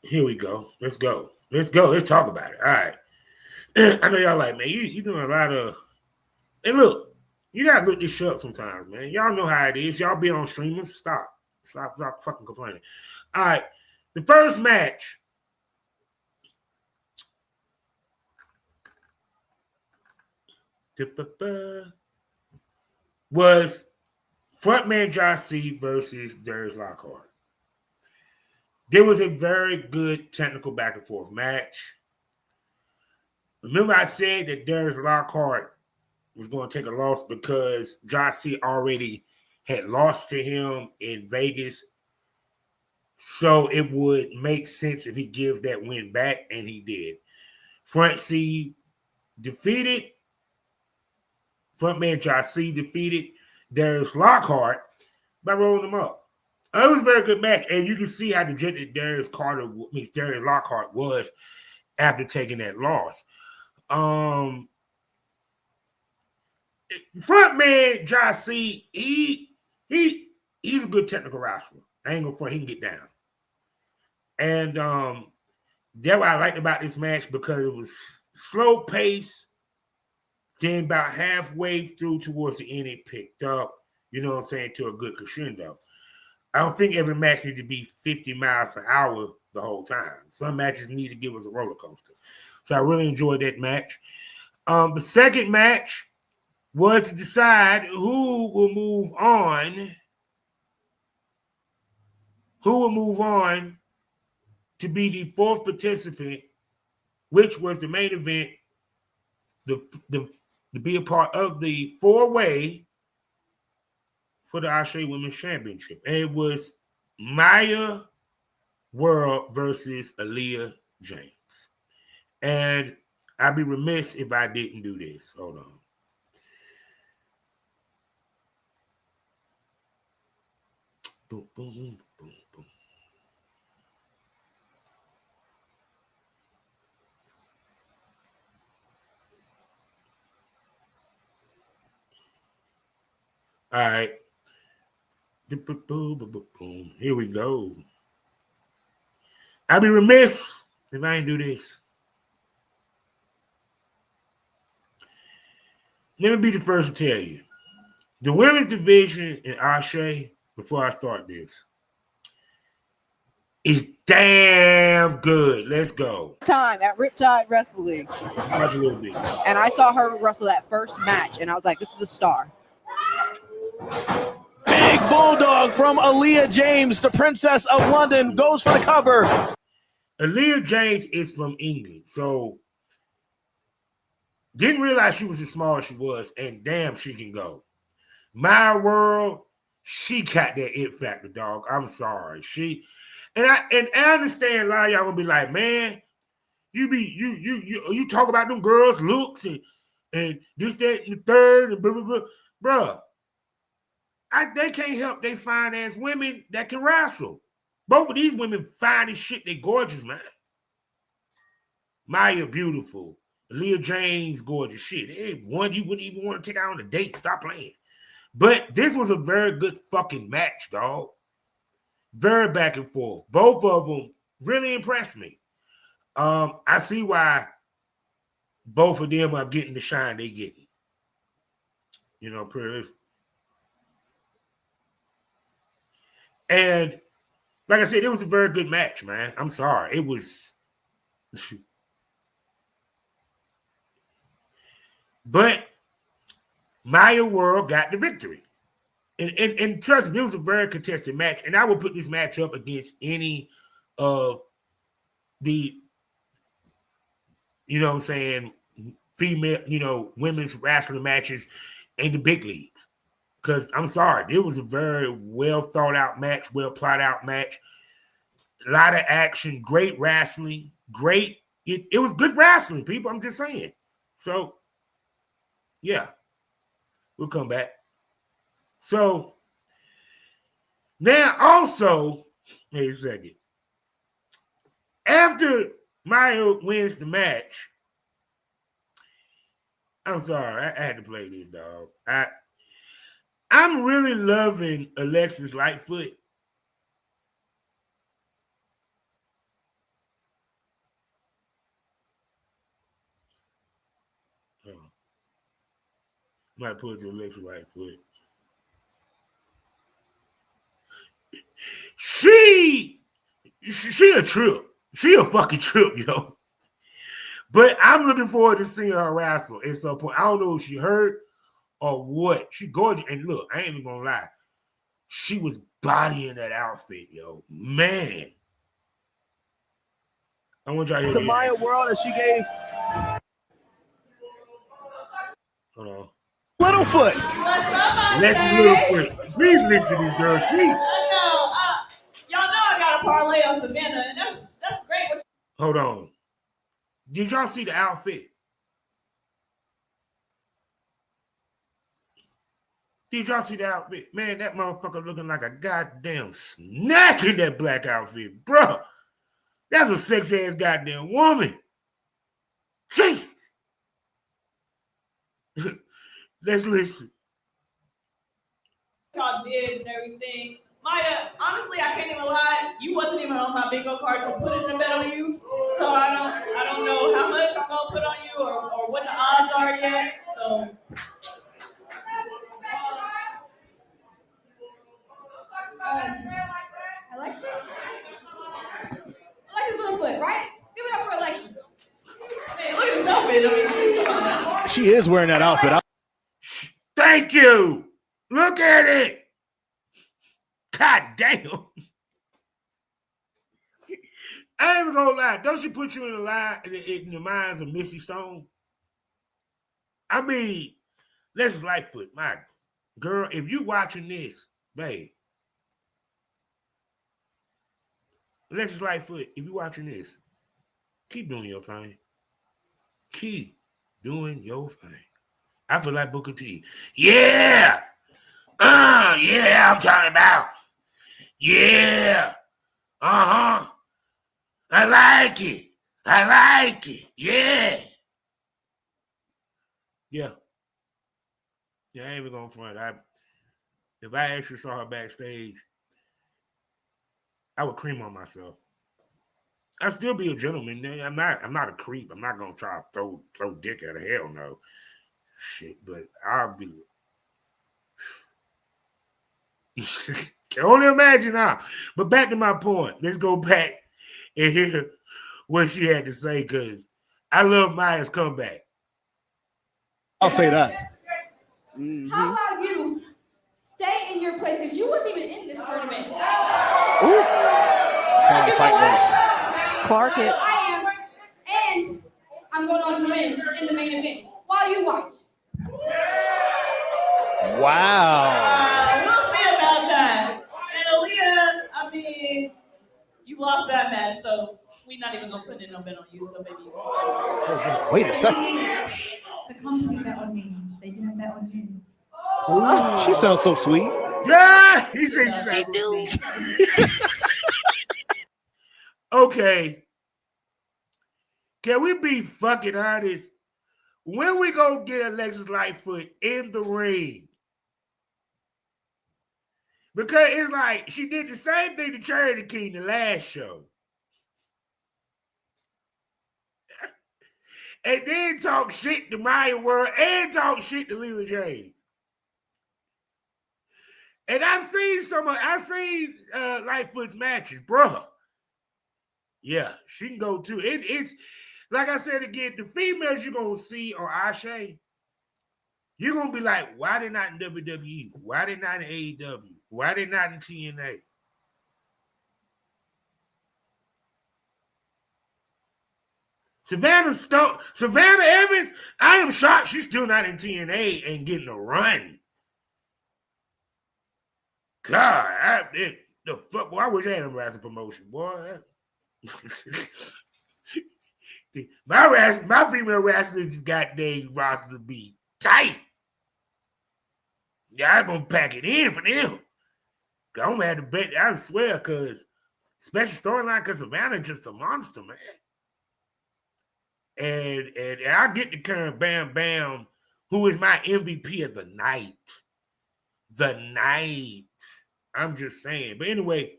Here we go. Let's go. Let's talk about it. All right. I know y'all like, man, you doing a lot of. And look, you gotta look this shit up sometimes, man. Y'all know how it is. Y'all be on streamers. Stop fucking complaining. All right. The first match was frontman Josh C versus Darius Lockhart. There was a very good technical back and forth match. Remember I said that Darius Lockhart was going to take a loss because Josh C already had lost to him in Vegas. So it would make sense if he gives that win back, and he did. Frontman Josh C defeated Darius Lockhart by rolling him up. It was a very good match, and you can see how dejected Darius Lockhart was after taking that loss. Frontman Josh C, he's a good technical wrestler. Angle for he can get down. And that's what I liked about this match because it was slow pace. Then about halfway through towards the end, it picked up, you know what I'm saying, to a good crescendo. I don't think every match needs to be 50 miles an hour the whole time. Some matches need to give us a roller coaster. So I really enjoyed that match. The second match was to decide who will move on. Who will move on to be the fourth participant, which was the main event, to be a part of the four-way for the ASE Women's Championship. And it was Maya World versus Aaliyah James. And I'd be remiss if I didn't do this. Hold on. Boom, boom, boom, boom, boom. All right. Here we go. I'd be remiss if I didn't do this. Let me be the first to tell you. The women's division in ASE, before I start this, is damn good. Let's go. Time at Riptide Wrestling. Watch a little bit. And I saw her wrestle that first match, and I was like, this is a star. Big bulldog from Aaliyah James, the Princess of London, goes for the cover. Aaliyah James is from England, so didn't realize she was as small as she was, and damn, she can go. My World, she got that it factor, dog. I'm sorry. I understand a lot of y'all gonna be like, man, you talk about them girls' looks and this, that, and the third, and blah, blah, blah. Bruh, they can't help they fine ass women that can wrestle. Both of these women fine as shit. They gorgeous, man. Maya, beautiful. Aaliyah James, gorgeous shit. Hey, one you wouldn't even want to take out on a date. Stop playing. But this was a very good fucking match, dog. Very back and forth. Both of them really impressed me. I see why both of them are getting the shine they getting. You know, Chris. And like I said, it was a very good match, man. I'm sorry. It was. But Maya World got the victory. And trust me, it was a very contested match. And I would put this match up against any of the, you know what I'm saying, female, you know, women's wrestling matches in the big leagues. Because I'm sorry, it was a very well thought out match, well plotted out match. A lot of action, great wrestling, great. It was good wrestling, people. I'm just saying. So, yeah, we'll come back. So, now also, wait a second. After Maya wins the match, I'm sorry, I had to play this, dog. I'm really loving Alexis Lightfoot. Might put the Alexis Lightfoot. She a trip. She a fucking trip, yo. But I'm looking forward to seeing her wrestle at some point. I don't know if she hurt or what. She gorgeous. And look, I ain't even gonna lie. She was bodying that outfit, yo. Man. I want y'all to hear To Maya World, and she gave hold on. Littlefoot. Let's Littlefoot. Please listen to this girl. Y'all know I got a parlay on Savannah, and that's great. Hold on. Did y'all see the outfit? Did y'all see the outfit? Man, that motherfucker looking like a goddamn snack in that black outfit, bro. That's a sexy-ass goddamn woman. Jesus. Let's listen. Y'all did and everything. Maya, honestly, I can't even lie. You wasn't even on my bingo card to put in a bet on you. So I don't know how much I'm gonna put on you or what the odds are yet. So Alexis? Alexis Littlefoot, right? Give it up for Alexis. hey, look at the selfish. I mean, come on now. She is wearing that outfit. Thank you. Look at it. God damn. I ain't even gonna lie. Don't she put you in the minds of Missy Stone? I mean, Alexis Lightfoot, my girl, if you watching this, babe. Alexis Lightfoot, if you watching this, keep doing your thing. Keep doing your thing. I feel like Booker T. Yeah. Yeah, I'm talking about. Yeah. Uh-huh. I like it. Yeah. Yeah. Yeah, I ain't even going front. If I actually saw her backstage, I would cream on myself. I'd still be a gentleman. I'm not a creep. I'm not gonna try to throw dick at her. Hell no. Shit, but I'll be. Can only imagine now. But back to my point. Let's go back and hear what she had to say, because I love Maya's comeback. I'll say that. How about you stay in your place? Because you wasn't even in this tournament. Ooh. Sound fight words. Clark it. I am. And I'm going on to win in the main event while you watch. Wow. We'll see about that. And Aaliyah, I mean, you lost that match, so we're not even gonna put in no bet on you. So maybe. Wait a second. The company bet on me. They didn't bet on you. Ooh, she sounds so sweet. Yeah, he said she do. Okay. Can we be fucking honest? When we go get Alexis Lightfoot in the ring? Because it's like she did the same thing to Charity King the last show. And then talk shit to Maya World and talk shit to Leela James. And I've seen Lightfoot's matches, bruh. Yeah, she can go too. It's like I said again, the females you're gonna see on Ashe, you're gonna be like, why they not in WWE? Why they not in AEW? Why they not in TNA? Savannah Evans, I am shocked she's still not in TNA and getting a run. God, the fuck, boy, I wish I had a wrestling promotion, boy. My female wrestlers goddamn roster to be tight. Yeah, I'm gonna pack it in for them. I'm gonna have to bet, I swear, because special storyline, because Savannah's just a monster, man. And I get the current Bam Bam, who is my MVP of the night. I'm just saying. But anyway,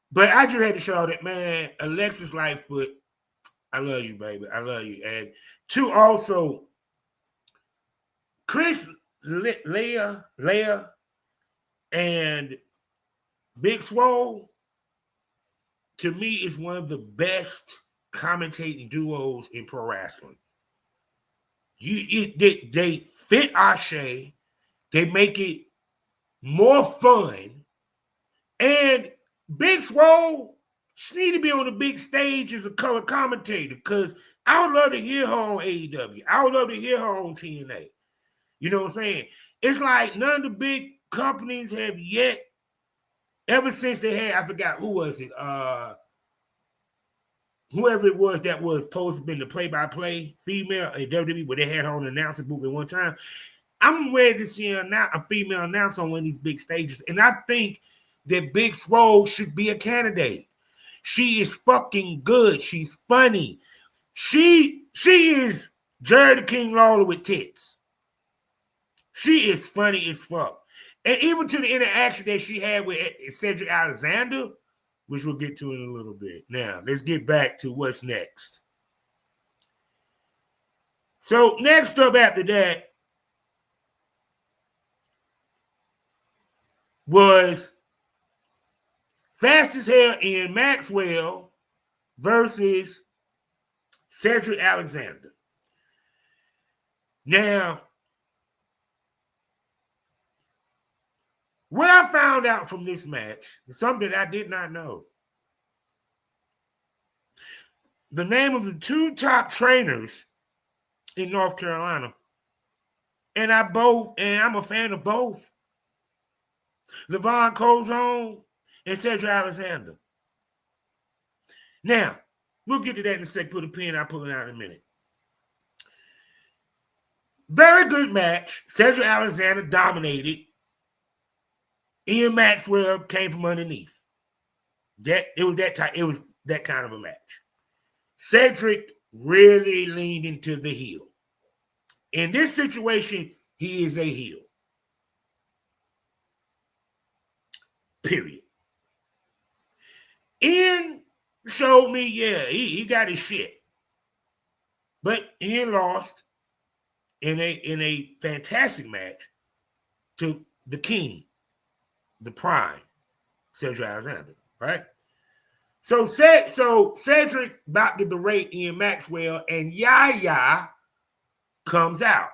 but I just had to show that, man, Alexis Lightfoot, I love you, baby. I love you. And two, also, Chris Leah, and Big Swole, to me, is one of the best commentating duos in pro wrestling. They fit Ashe. They make it more fun. And Big Swole, she need to be on the big stage as a color commentator, because I would love to hear her on AEW. I would love to hear her on TNA. You know what I'm saying? It's like none of the big companies have yet, ever since they had, I forgot, who was it? Whoever it was that was supposed to be the play-by-play female at WWE, where they had her on the announcer booth at one time. I'm ready to see a female announcer on one of these big stages. And I think that Big Swole should be a candidate. She is fucking good. She's funny. She is Jerry the King Lawler with tits. She is funny as fuck. And even to the interaction that she had with Cedric Alexander, which we'll get to in a little bit. Now, let's get back to what's next. So, next up after that was Fast as Hell in Maxwell versus Cedric Alexander. Now, what I found out from this match is something I did not know. The name of the two top trainers in North Carolina, and I'm a fan of both. Levon Cozone and Cedric Alexander. Now, we'll get to that in a sec. Put a pin, I'll pull it out in a minute. Very good match. Cedric Alexander dominated. Ian Maxwell came from underneath. It was that kind of a match. Cedric really leaned into the heel. In this situation, he is a heel. Period. Ian showed me, he got his shit. But Ian lost in a fantastic match to the king, the prime, Cedric Alexander, right? So Cedric about to berate Ian Maxwell, and Yaya comes out.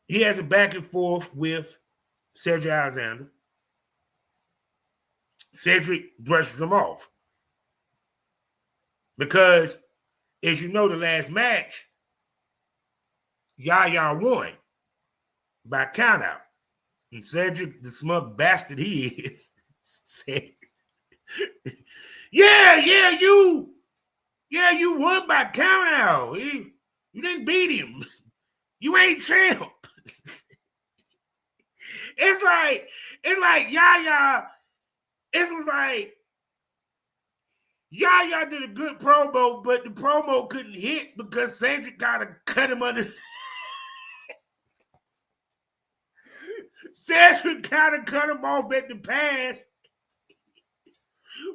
He has a back and forth with Cedric Alexander. Cedric brushes him off. Because, as you know, the last match, Yaya won by countout. And Cedric, the smug bastard he is, said, you won by countout. You didn't beat him. You ain't champ. It's like Yaya. It was like Yaya did a good promo, but the promo couldn't hit because Cedric kind of cut him under. Cedric kind of cut him off at the pass.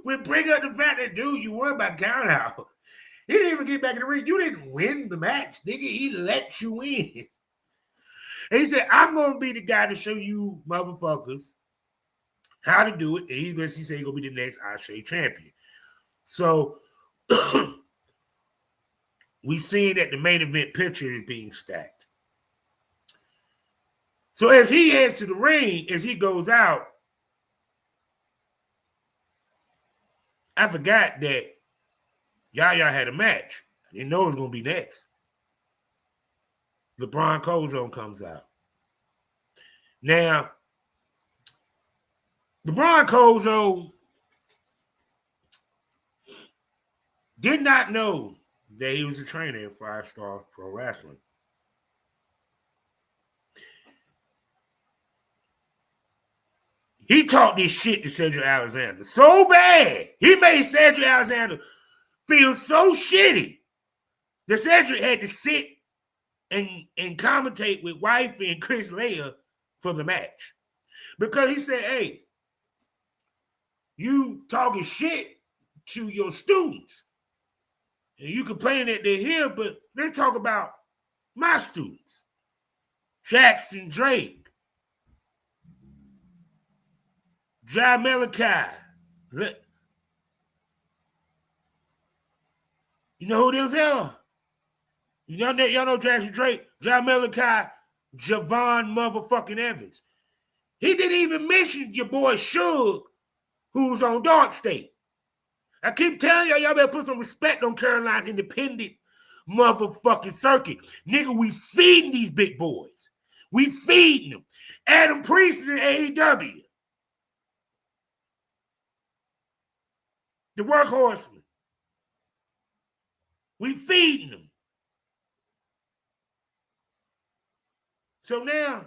We bring up the fact that, dude, you won by count out. He didn't even get back in the ring. You didn't win the match, nigga. He let you in. And he said, I'm going to be the guy to show you motherfuckers how to do it. And he said he's going to be the next ASE champion. So we seen that the main event picture is being stacked. So as he heads to the ring, as he goes out, I forgot that Yaya had a match. I didn't know it was going to be next. LeBron Cozone comes out. Now, LeBron Cozone did not know that he was a trainer in 5-Star Pro Wrestling. He talked this shit to Cedric Alexander so bad. He made Cedric Alexander feel so shitty that Cedric had to sit and commentate with Wifey and Chris Leah for the match. Because he said, hey, you talking shit to your students. And you complaining that they're here, but let's talk about my students. Jackson Drake. Jai Malachi. You know who those are? Y'all know Jackson Drake, Jai Malachi, Javon motherfucking Evans. He didn't even mention your boy Suge, who's on Dark State. I keep telling y'all better put some respect on Carolina's independent motherfucking circuit. Nigga, we feeding these big boys. We feeding them. Adam Priest is in AEW. The workhorseman. We feeding them. So now,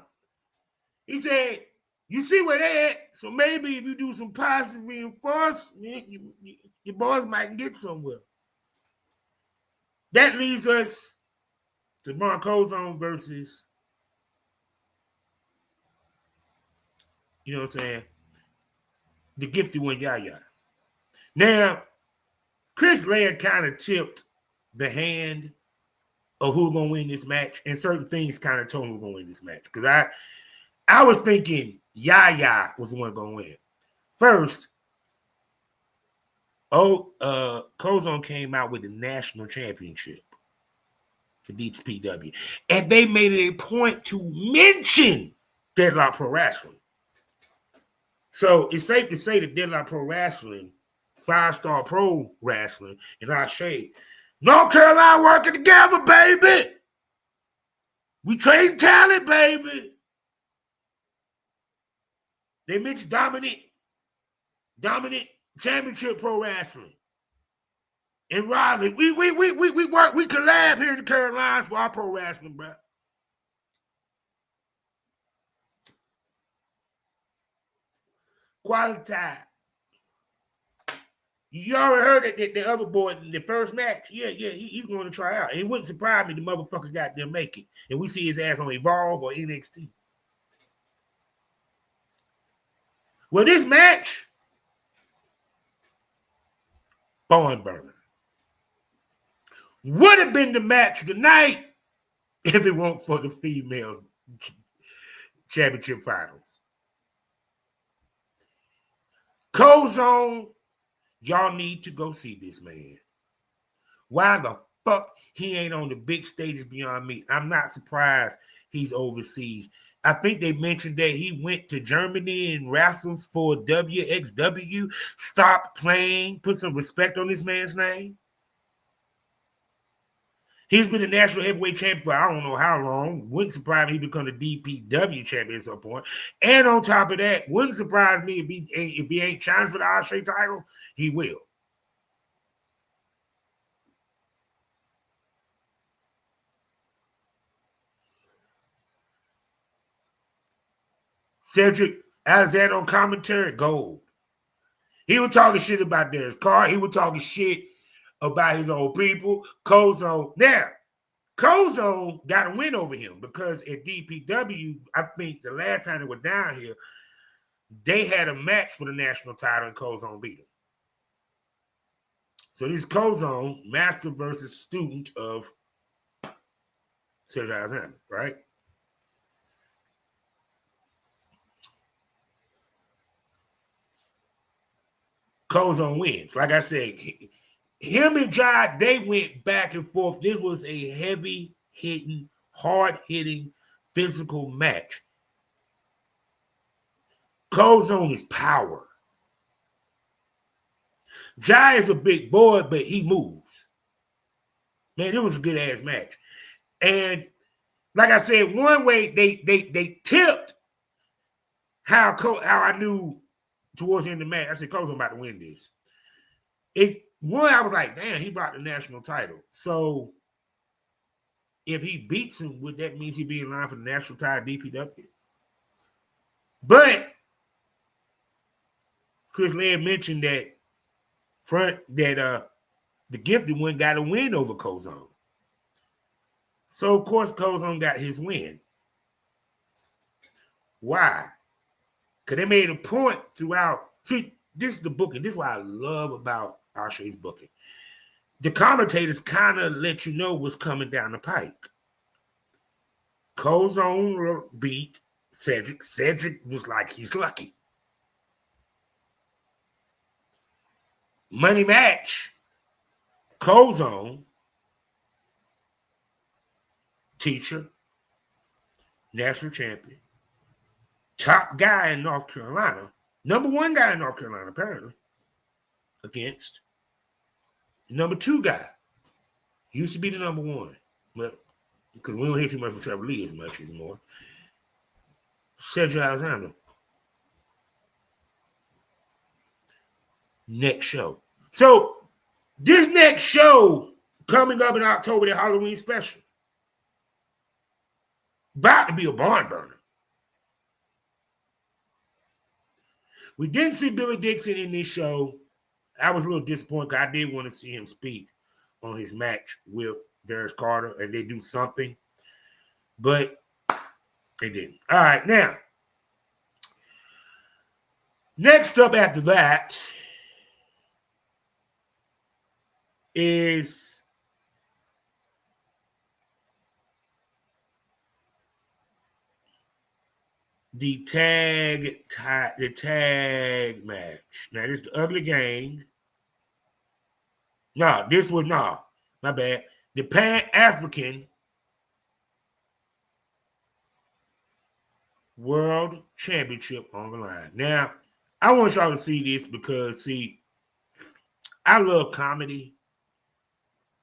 he said, you see where they at, so maybe if you do some positive reinforcement, your boys might get somewhere. That leads us to Mark Cozone versus You know what I'm saying? The gifted one, Yaya. Now, Chris Laird kind of tipped the hand of who's going to win this match, and certain things kind of told him who's going to win this match. Because I was thinking Yaya was the one going to win. First, Kozone came out with the national championship for DPW. And they made it a point to mention Deadlock Pro Wrestling. So it's safe to say that Deadlock Pro Wrestling, 5-Star Pro Wrestling, and ASE, North Carolina working together, baby. We trade talent, baby. They mentioned dominant championship pro wrestling. And Riley, we collab here in the Carolinas for our pro wrestling, bro. Quality time. You already heard that the other boy in the first match. Yeah, he's going to try out. And it wouldn't surprise me the motherfucker got them make it. And we see his ass on Evolve or NXT. Well, this match, barn burner, would have been the match tonight if it weren't for the females championship finals. Kozone, y'all need to go see this man. Why the fuck he ain't on the big stages beyond me? I'm not surprised he's overseas. I think they mentioned that he went to Germany and wrestles for WXW. Stop playing. Put some respect on this man's name. He's been the national heavyweight champion for I don't know how long. Wouldn't surprise me he become the DPW champion at some point. And on top of that, wouldn't surprise me if he ain't challenged for the ASE title, he will. Cedric Alexander on commentary, gold. He was talking shit about Darius Carr. He was talking shit about his old people. Kozone. Now, Kozone got a win over him because at DPW, I think the last time they were down here, they had a match for the national title and Kozone beat him. So this is Kozone, master versus student of Cedric Alexander, right? Kozone wins. Like I said, him and Jai, they went back and forth. This was a heavy-hitting, hard-hitting, physical match. Kozone is power. Jai is a big boy, but he moves. Man, it was a good-ass match. And like I said, one way they tipped how I knew towards the end of the match, I said, Kozone about to win this. I was like, damn, he brought the national title. So if he beats him, would that mean he'd be in line for the national title DPW? But Chris Laird mentioned that the gifted one got a win over Kozone. So of course Kozone got his win. Why? Because they made a point throughout. See, this is the booking. This is what I love about ASE's booking. The commentators kind of let you know what's coming down the pike. Kozone beat Cedric. Cedric was like, he's lucky. Money match. Kozone, teacher, national champion. Top guy in North Carolina, number one guy in North Carolina, apparently, against the number two guy. Used to be the number one, but because we don't hear too much from Trevor Lee as much anymore. Cedric Alexander. Next show. So, this next show coming up in October, the Halloween special. About to be a barn burner. We didn't see Billy Dixon in this show. I was a little disappointed because I did want to see him speak on his match with Darius Carter and they do something, but they didn't. All right, now, Next up after that is the tag match. Now, this is the Ugly Gang. No, my bad. The Pan-African World Championship on the line. Now, I want y'all to see this because, see, I love comedy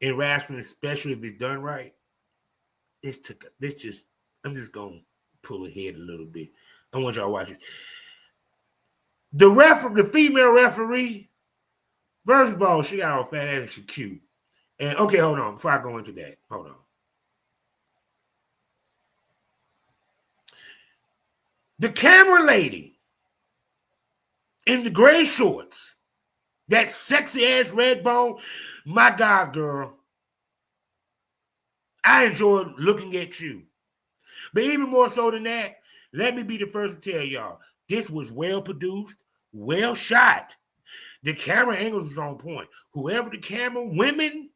in wrestling, especially if it's done right. I'm just going to pull ahead a little bit. I want y'all to watch it. The female referee, first of all, she got a fat ass and she cute. And okay, hold on. Before I go into that, hold on. The camera lady in the gray shorts, that sexy ass red bone, my God, girl. I enjoy looking at you. But even more so than that, let me be the first to tell y'all, this was well produced, well shot. The camera angles is on point. Whoever the camera, women,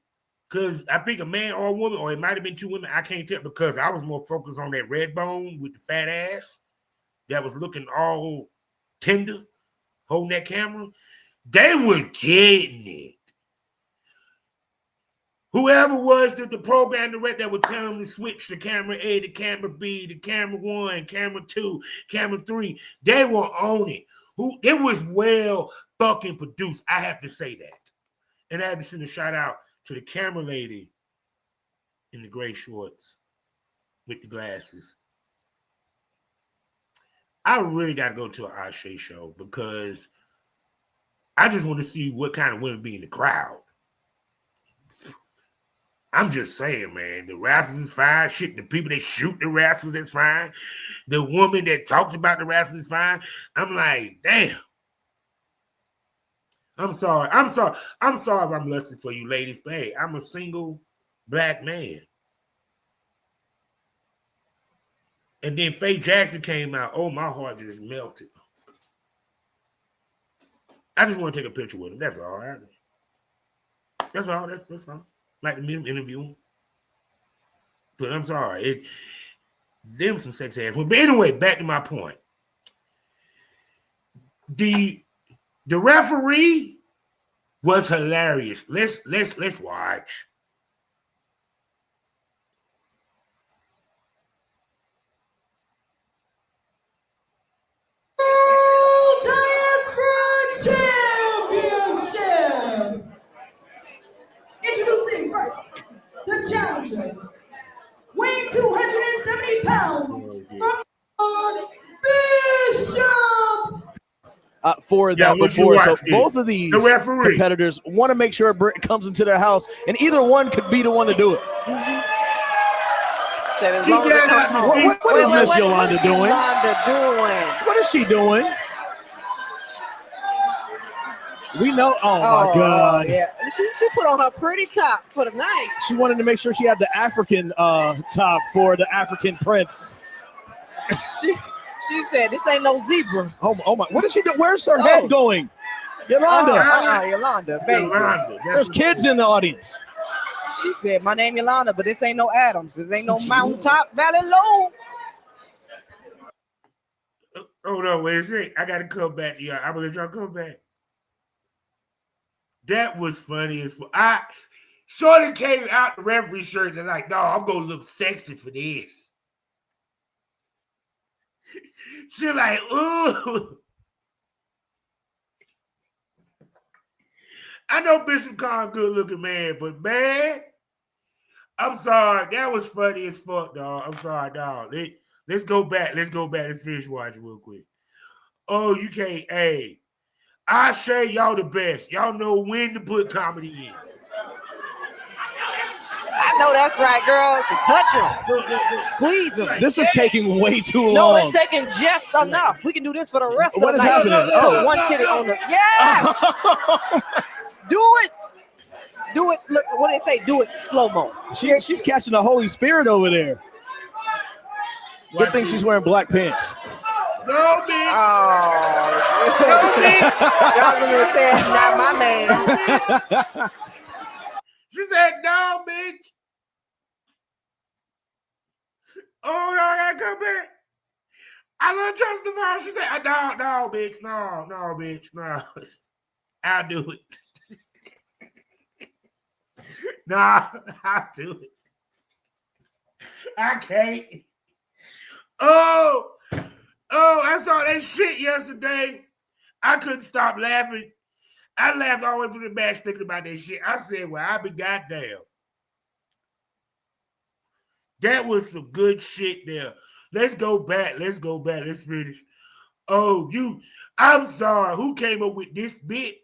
because I think a man or a woman, or it might have been two women, I can't tell because I was more focused on that red bone with the fat ass that was looking all tender, holding that camera. They was getting it. Whoever was the program director that would tell them to switch to camera A, to camera B, to camera 1, camera 2, camera 3, they were on it. It was well fucking produced. I have to say that. And I have to send a shout out to the camera lady in the gray shorts with the glasses. I really got to go to an ASE show because I just want to see what kind of women be in the crowd. I'm just saying, man, the wrestlers is fine. Shit, the people that shoot the wrestlers is fine. The woman that talks about the wrestlers is fine. I'm like, damn. I'm sorry if I'm lusting for you ladies, but hey, I'm a single black man. And then Faye Jackson came out. Oh, my heart just melted. I just want to take a picture with him. That's all right. That's all. That's all. Like to meet him, interview him. But I'm sorry. Them some sex ass. But anyway, back to my point. The referee was hilarious. Let's watch. Championship. Introducing first the challenger, weighing 270 pounds, from Bishop. For that before, so both of these competitors want to make sure Britt comes into their house, and either one could be the one to do it. What is Miss Yolanda doing? What is she doing? We know. Oh my God! Yeah, she put on her pretty top for the night. She wanted to make sure she had the African top for the African prince. She said, "This ain't no zebra." Oh my! What is she doing? Where's her head going? Yolanda. Yolanda, baby. There's kids in the audience. She said, "My name Yolanda, but this ain't no Adams. This ain't no mountaintop, valley low." Oh no, wait a second. I gotta come back to y'all. I'm gonna let y'all come back. That was funny as well. Shorty came out the referee shirt and like, no, I'm gonna look sexy for this. She like, ooh. I know Bishop Khan good looking man, but man, I'm sorry. That was funny as fuck, dog. I'm sorry, dog. Let's go back. Let's finish watching real quick. Oh, you can't. Hey, I say y'all the best. Y'all know when to put comedy in. I know that's right, girl. So touch him. Squeeze him. This is taking way too long. No, it's taking just enough. We can do this for the rest of the night. What is happening? Put one titty on the... Yes! Do it. Do it. Look, what they say? Do it slow-mo. She's catching the Holy Spirit over there. Good thing she's wearing black pants. No, bitch. Oh. No, bitch. Jocelyn said, not my man. She said, no, bitch. Oh, no, I gotta come back. I don't trust the mom. She said, no, bitch. No, bitch. No. I'll do it. Nah, I'll do it. I can't. Oh, I saw that shit yesterday. I couldn't stop laughing. I laughed all the way from the back thinking about that shit. I said, well, I be goddamn. That was some good shit there. Let's go back. Let's finish. Oh, I'm sorry. Who came up with this bit?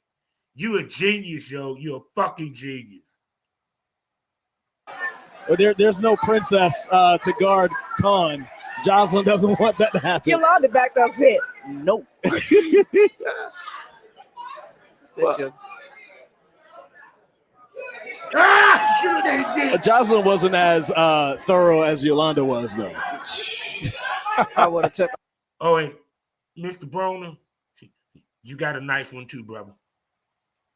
You a genius, yo. You a fucking genius. Well, there's no princess to guard Khan. Jocelyn doesn't want that to happen. Yolanda backed up and said, no. Jocelyn wasn't as thorough as Yolanda was, though. I would have took. Oh, and Mr. Broner, you got a nice one too, brother.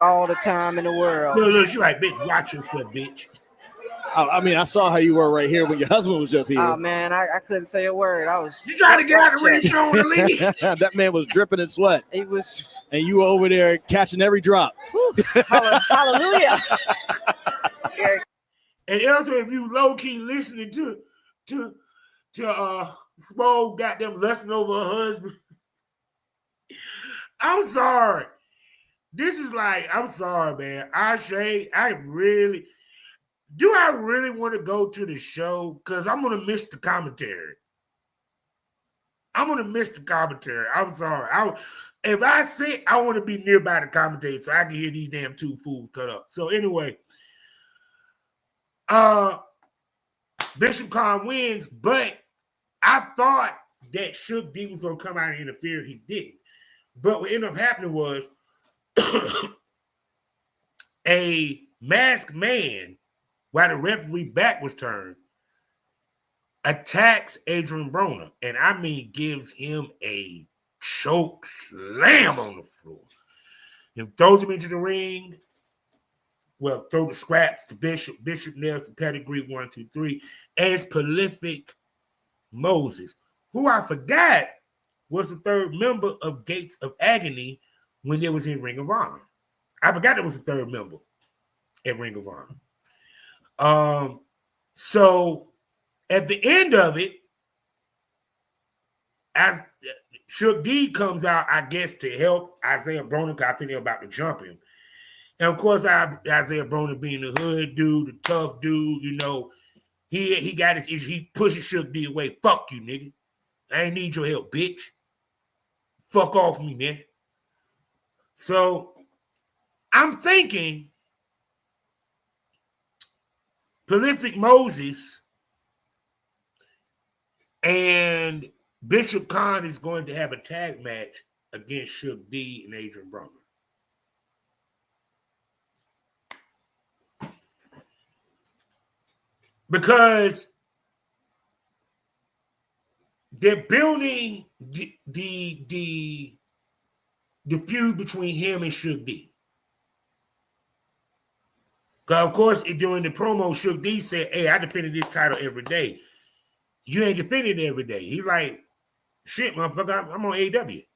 All the time in the world. Look, she like, bitch, watch yourself, bitch. I mean, I saw how you were right here when your husband was just here. Oh, man, I couldn't say a word. I was. You trying to get out of the ring show and leave. That man was dripping in sweat. He was. And you were over there catching every drop. Hallelujah. And also, if you low-key listening to Smoke got them lusting over her husband, I'm sorry. This is like, I'm sorry, man. I really want to go to the show? Because I'm going to miss the commentary. I'm sorry. If I sit, I want to be nearby the commentator so I can hear these damn two fools cut up. So anyway, Bishop Khan wins, but I thought that Shook D was going to come out and interfere. He didn't. But what ended up happening was a masked man, while the referee back was turned, attacks Adrian Broner, and I mean gives him a choke slam on the floor. And throws him into the ring. Well, throw the scraps to Bishop. Bishop nails the pedigree 1, 2, 3. As prolific Moses, who I forgot was the third member of Gates of Agony when it was in Ring of Honor. I forgot it was the third member at Ring of Honor. So at the end of it, as Shook D comes out, I guess, to help Isaiah Broner, because I think they're about to jump him. And of course, Isaiah Broner being the hood dude, the tough dude, you know, he got his issue. He pushes Shook D away. Fuck you, nigga. I ain't need your help, bitch. Fuck off me, man. So I'm thinking Prolific Moses and Bishop Khan is going to have a tag match against Shook D and Adrian Broner. Because they're building the feud between him and Shook D. Because, of course, during the promo, Shook D said, hey, I defended this title every day. You ain't defended it every day. He's like, shit, motherfucker, I'm on AEW.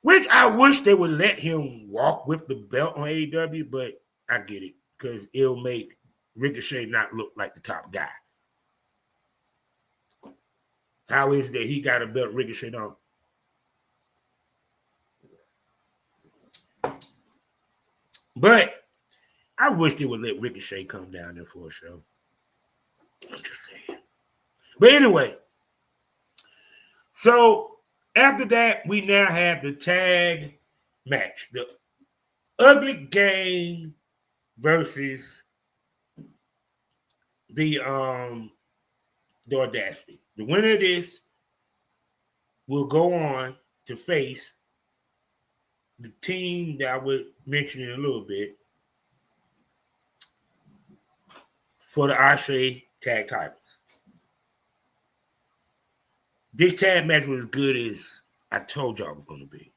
Which I wish they would let him walk with the belt on AEW, but I get it. Because it'll make Ricochet not look like the top guy. How is that he got a belt Ricochet on? But I wish they would let Ricochet come down there for a show. I'm just saying. But anyway, so after that, we now have the tag match. The Ugly Gang versus the Audacity. The winner of this will go on to face the team that I would mention in a little bit for the ASE tag titles. this tag match was as good as I told y'all it was going to be.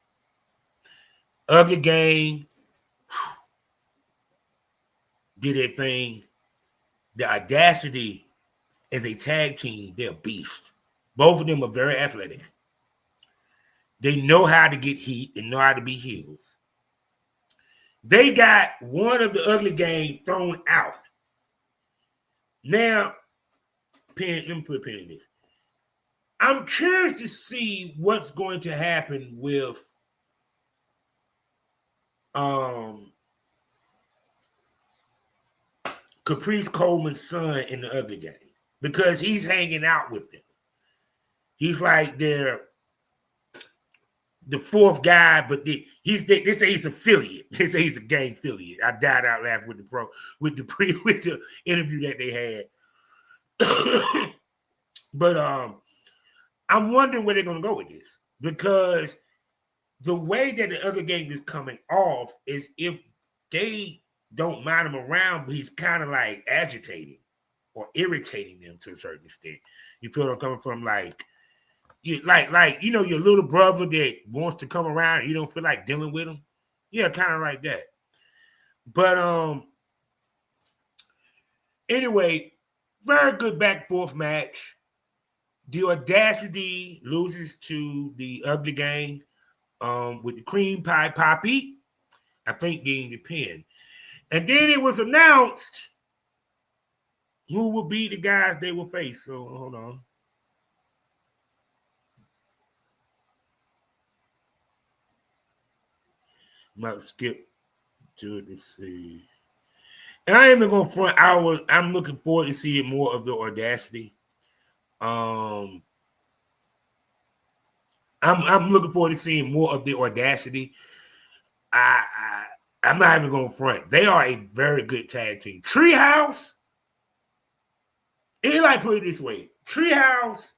Ugly Gang did their thing. The Audacity as a tag team, they're a beast. Both of them are very athletic. They know how to get heat and know how to be heels. They got one of the Ugly Gang thrown out. Now, let me put a pin in this. I'm curious to see what's going to happen with Caprice Coleman's son in the Ugly Gang, because he's hanging out with them. He's like the fourth guy, but they say he's affiliate. They say he's a gang affiliate. I died out laughing with the interview that they had. But I'm wondering where they're gonna go with this, because the way that the Ugly Gang is coming off is if they don't mind him around, but he's kind of like agitating or irritating them to a certain extent. You feel what I'm coming from? Like your little brother that wants to come around and you don't feel like dealing with him. Yeah, kind of like that. But anyway, very good back and forth match. The Audacity loses to the Ugly Gang with the Cream Pie Poppy, I think, getting the pin. And then it was announced who would be the guys they will face. So hold on. Might skip to it to see. And I ain't even going front. I'm looking forward to seeing more of the Audacity. I'm looking forward to seeing more of the Audacity. I'm not even going front. They are a very good tag team. Treehouse, and like put it this way, Treehouse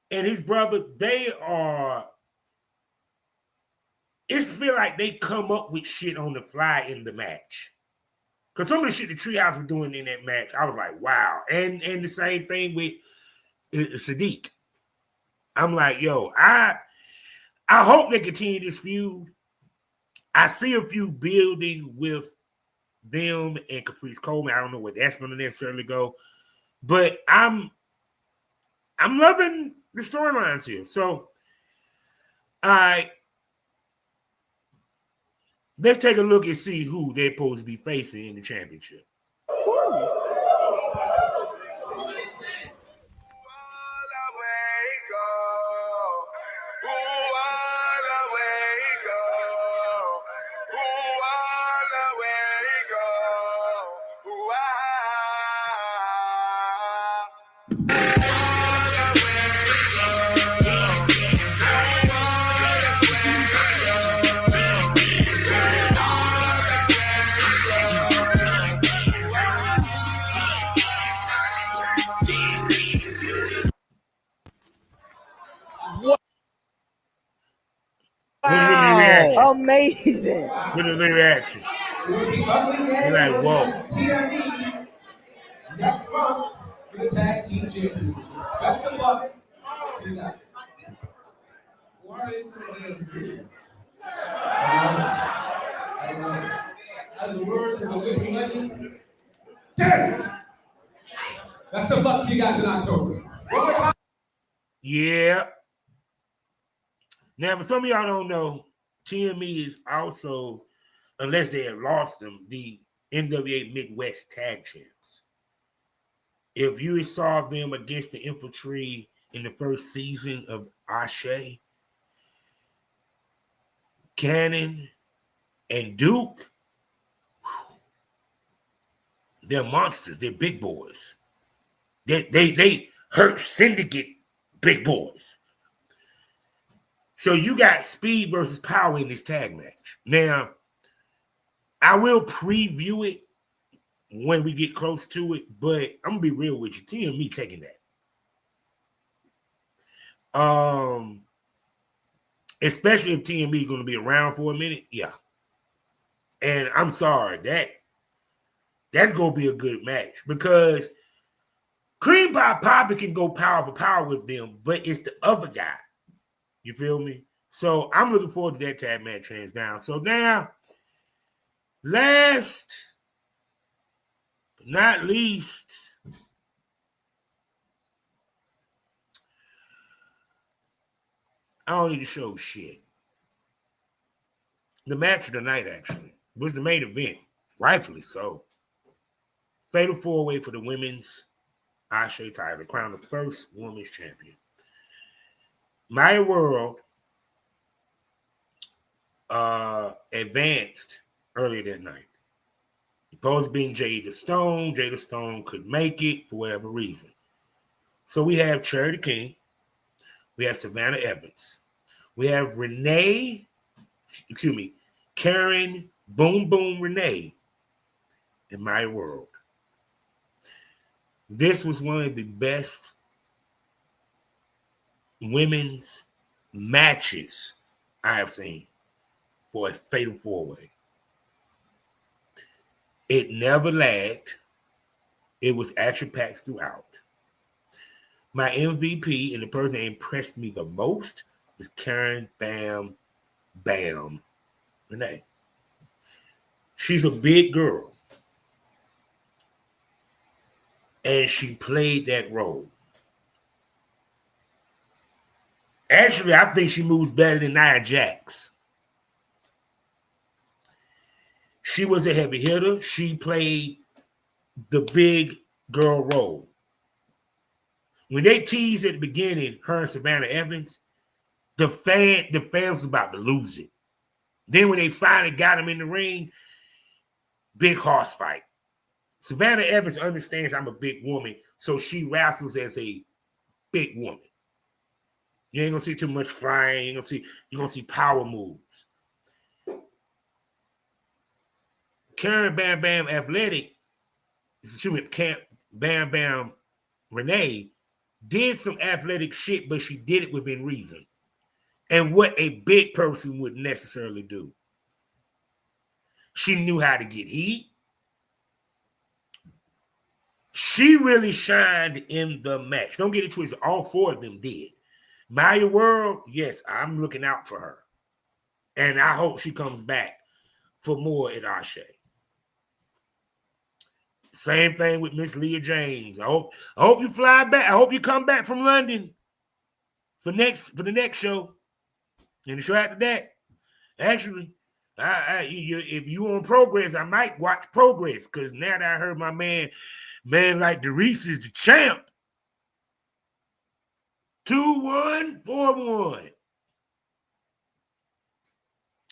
and his brother, they are. It feel like they come up with shit on the fly in the match. Because some of the shit the Treehouse was doing in that match, I was like, wow. And the same thing with Sadiq. I'm like, yo, I hope they continue this feud. I see a feud building with them and Caprice Coleman. I don't know where that's going to necessarily go, but I'm loving the storylines here. So, let's take a look and see who they're supposed to be facing in the championship. Wow. Amazing. Look at the reaction. You're like, whoa. Next month for the tag team championship. Best of luck to you guys. As the words of the living legend, best of luck to you guys in October. Yeah. Now, for some of y'all don't know, TME is also, unless they have lost them, the NWA Midwest Tag Champs. If you saw them against the Infantry in the first season of Ashe, Cannon, and Duke, they're monsters. They're big boys. They hurt Syndicate big boys. So you got speed versus power in this tag match. Now, I will preview it when we get close to it, but I'm gonna be real with you. TME taking that. Especially if TME is gonna be around for a minute, yeah. And I'm sorry, that's gonna be a good match, because Cream Pie probably can go power for power with them, but it's the other guy. You feel me? So I'm looking forward to that tag match hands down. So now, last but not least, I don't need to show shit. The match of the night actually was the main event, rightfully so. Fatal 4-way for the women's ASE title to crown the first women's champion. Maya World advanced earlier that night. Supposed to be Jada Stone. Jada Stone couldn't make it for whatever reason. So we have Charity King. We have Savannah Evans. We have Karen Boom Boom Renee in Maya World. This was one of the best women's matches I have seen for a fatal 4-way. It never lagged. It was action-packed throughout. My MVP and the person that impressed me the most is Karen Bam Bam Renee. She's a big girl. And she played that role. Actually, I think she moves better than Nia Jax. She was a heavy hitter. She played the big girl role. When they teased at the beginning, her and Savannah Evans, the fans was about to lose it. Then when they finally got him in the ring, big horse fight. Savannah Evans understands I'm a big woman, so she wrestles as a big woman. You ain't gonna see too much flying. You're gonna see power moves. Karen Bam Bam Athletic, Bam Bam Renee did some athletic shit, but she did it within reason. And what a big person would necessarily do. She knew how to get heat. She really shined in the match. Don't get it twisted. All four of them did. Maya World, yes, I'm looking out for her. And I hope she comes back for more at ASE. Same thing with Miss Leah James. I hope you fly back. I hope you come back from London for the next show. And the show after that. Actually, if you on Progress, I might watch Progress, because now that I heard my man like DeReese is the champ. 2-1, 4-1.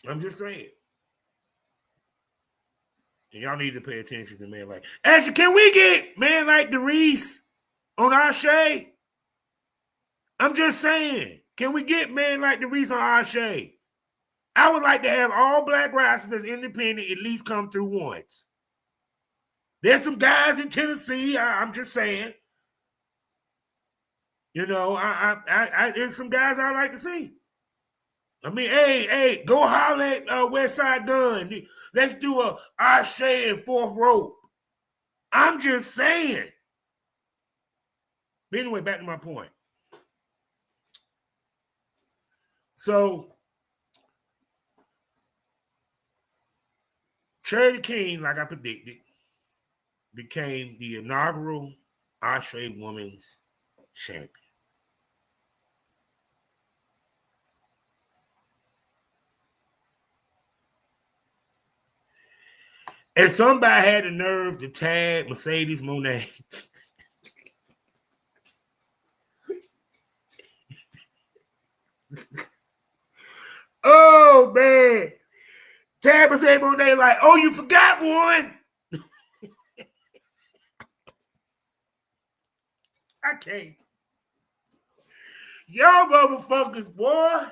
I'm just saying. And y'all need to pay attention to man like. Actually, can we get man like DeReese on ASE? I'm just saying. Can we get man like DeReese on ASE? I would like to have all black wrestlers independent at least come through once. There's some guys in Tennessee. I'm just saying. You know, there's some guys I like to see. I mean, hey, go holler at Westside Gunn. Let's do a ASE and fourth rope. I'm just saying. But anyway, back to my point. So, Charity King, like I predicted, became the inaugural ASE Women's Champion. And somebody had the nerve to tag Mercedes Mon'e. Oh, man. Tag Mercedes Mon'e like, oh, you forgot one. I can't. Y'all motherfuckers, boy.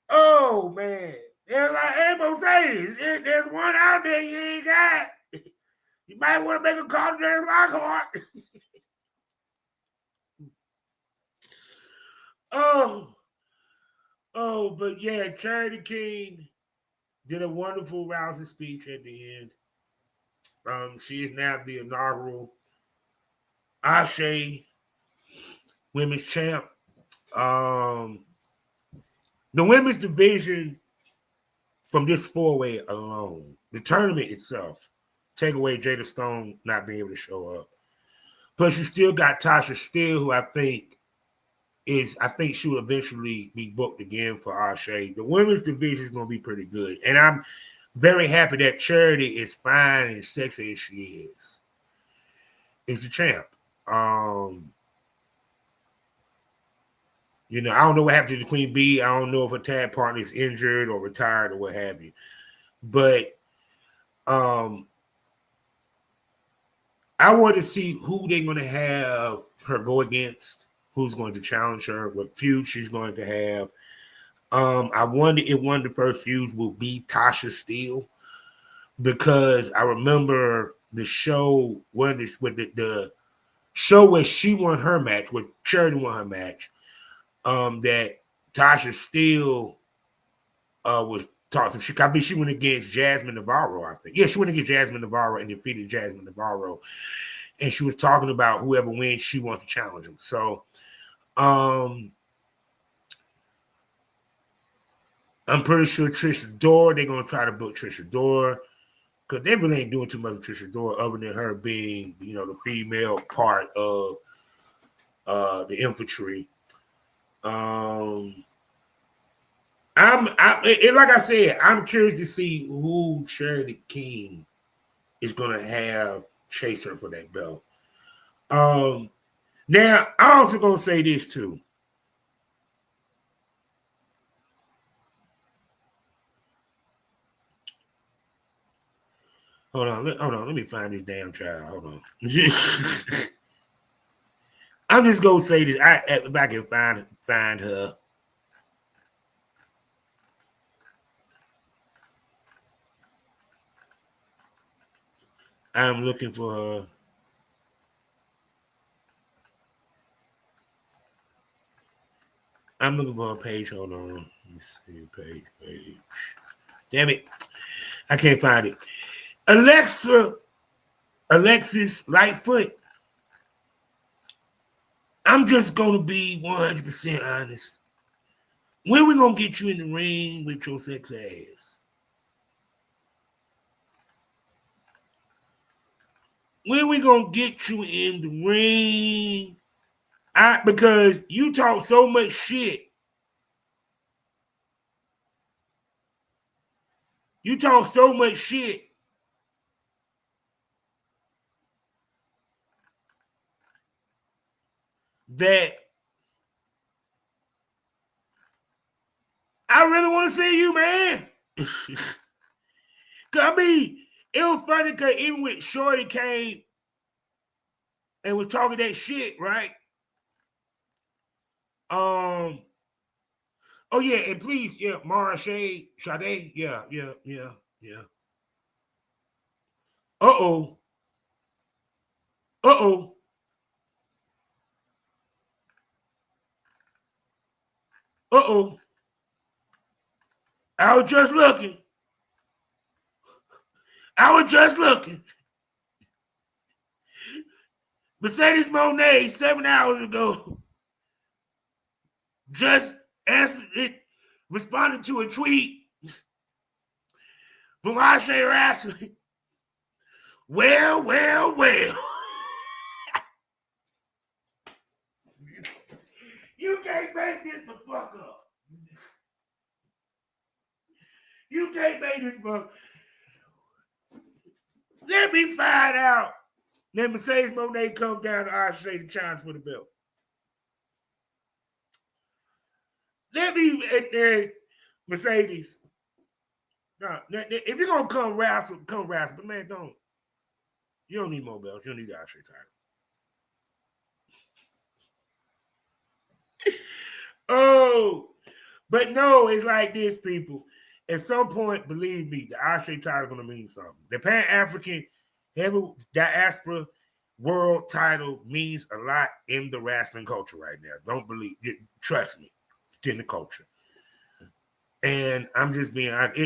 Oh, man. They're like, hey, Mercedes, there's one out there you ain't got. You might want to make a call to James Lockhart. But yeah, Charity King did a wonderful rousing speech at the end. She is now the inaugural ASE Women's Champ. The women's division from this 4-way alone, the tournament itself, take away Jada Stone not being able to show up. Plus, you still got Tasha Steele, who I think she will eventually be booked again for ASE. The women's division is going to be pretty good. And I'm very happy that Charity is fine and sexy as she is. Is the champ. You know, I don't know what happened to the Queen Bee. I don't know if her tag partner is injured or retired or what have you. But I want to see who they're going to have her go against, who's going to challenge her, what feud she's going to have. I wonder if one of the first feuds will be Tasha Steele, because I remember the show with the show where she won her match, where Charity won her match. That Tasha Steele was tossing. She went against Jasmine Navarro, I think. Yeah, she went against Jasmine Navarro and defeated Jasmine Navarro. And she was talking about whoever wins, she wants to challenge him. So I'm pretty sure Trisha Dora, they're going to try to book Trisha Dora, because they really ain't doing too much with Trisha Dora other than her being, you know, the female part of the infantry. Like I said, I'm curious to see who Charity King is going to have chase her for that belt. Now, I'm also going to say this too. Hold on, let me find this damn child. Hold on. I'm just going to say this. If I can find her. I'm looking for her. I'm looking for her page. Hold on. Let me see. Page. Damn it. I can't find it. Alexis Lightfoot. I'm just going to be 100% honest. When we going to get you in the ring with your sex ass? When we going to get you in the ring? Because you talk so much shit. You talk so much shit. That I really want to see you, man. I mean, it was funny because even when Shorty came and was talking that shit, right? Oh yeah, and please, yeah, Mara Sade, yeah. Uh-oh. I was just looking. Mercedes Mon'e 7 hours ago just responded to a tweet from ASE Wrestling. Well. You can't make this the fuck up. You can't make this fuck. Let me find out. Then Mercedes Mon'e come down to ASE to challenge for the belt. Let me, Mercedes. No, if you're gonna come wrestle. But man, don't. You don't need more belts. You don't need the ASE title. Oh, but no, it's like this, people. At some point, believe me, the ASE title is gonna mean something. The Pan-African heavy diaspora world title means a lot in the wrestling culture right now. Don't believe, trust me, it's in the culture. And I'm just being honest.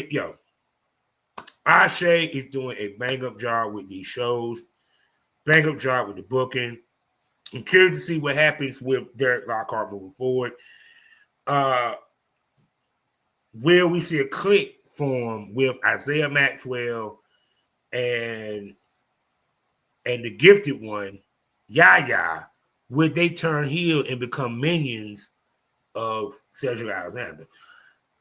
ASE is doing a bang-up job with these shows, bang-up job with the booking. I'm curious to see what happens with Derek Lockhart moving forward. Will we see a click form with Isaiah Maxwell and the gifted one, Yaya? Would they turn heel and become minions of Cedric Alexander?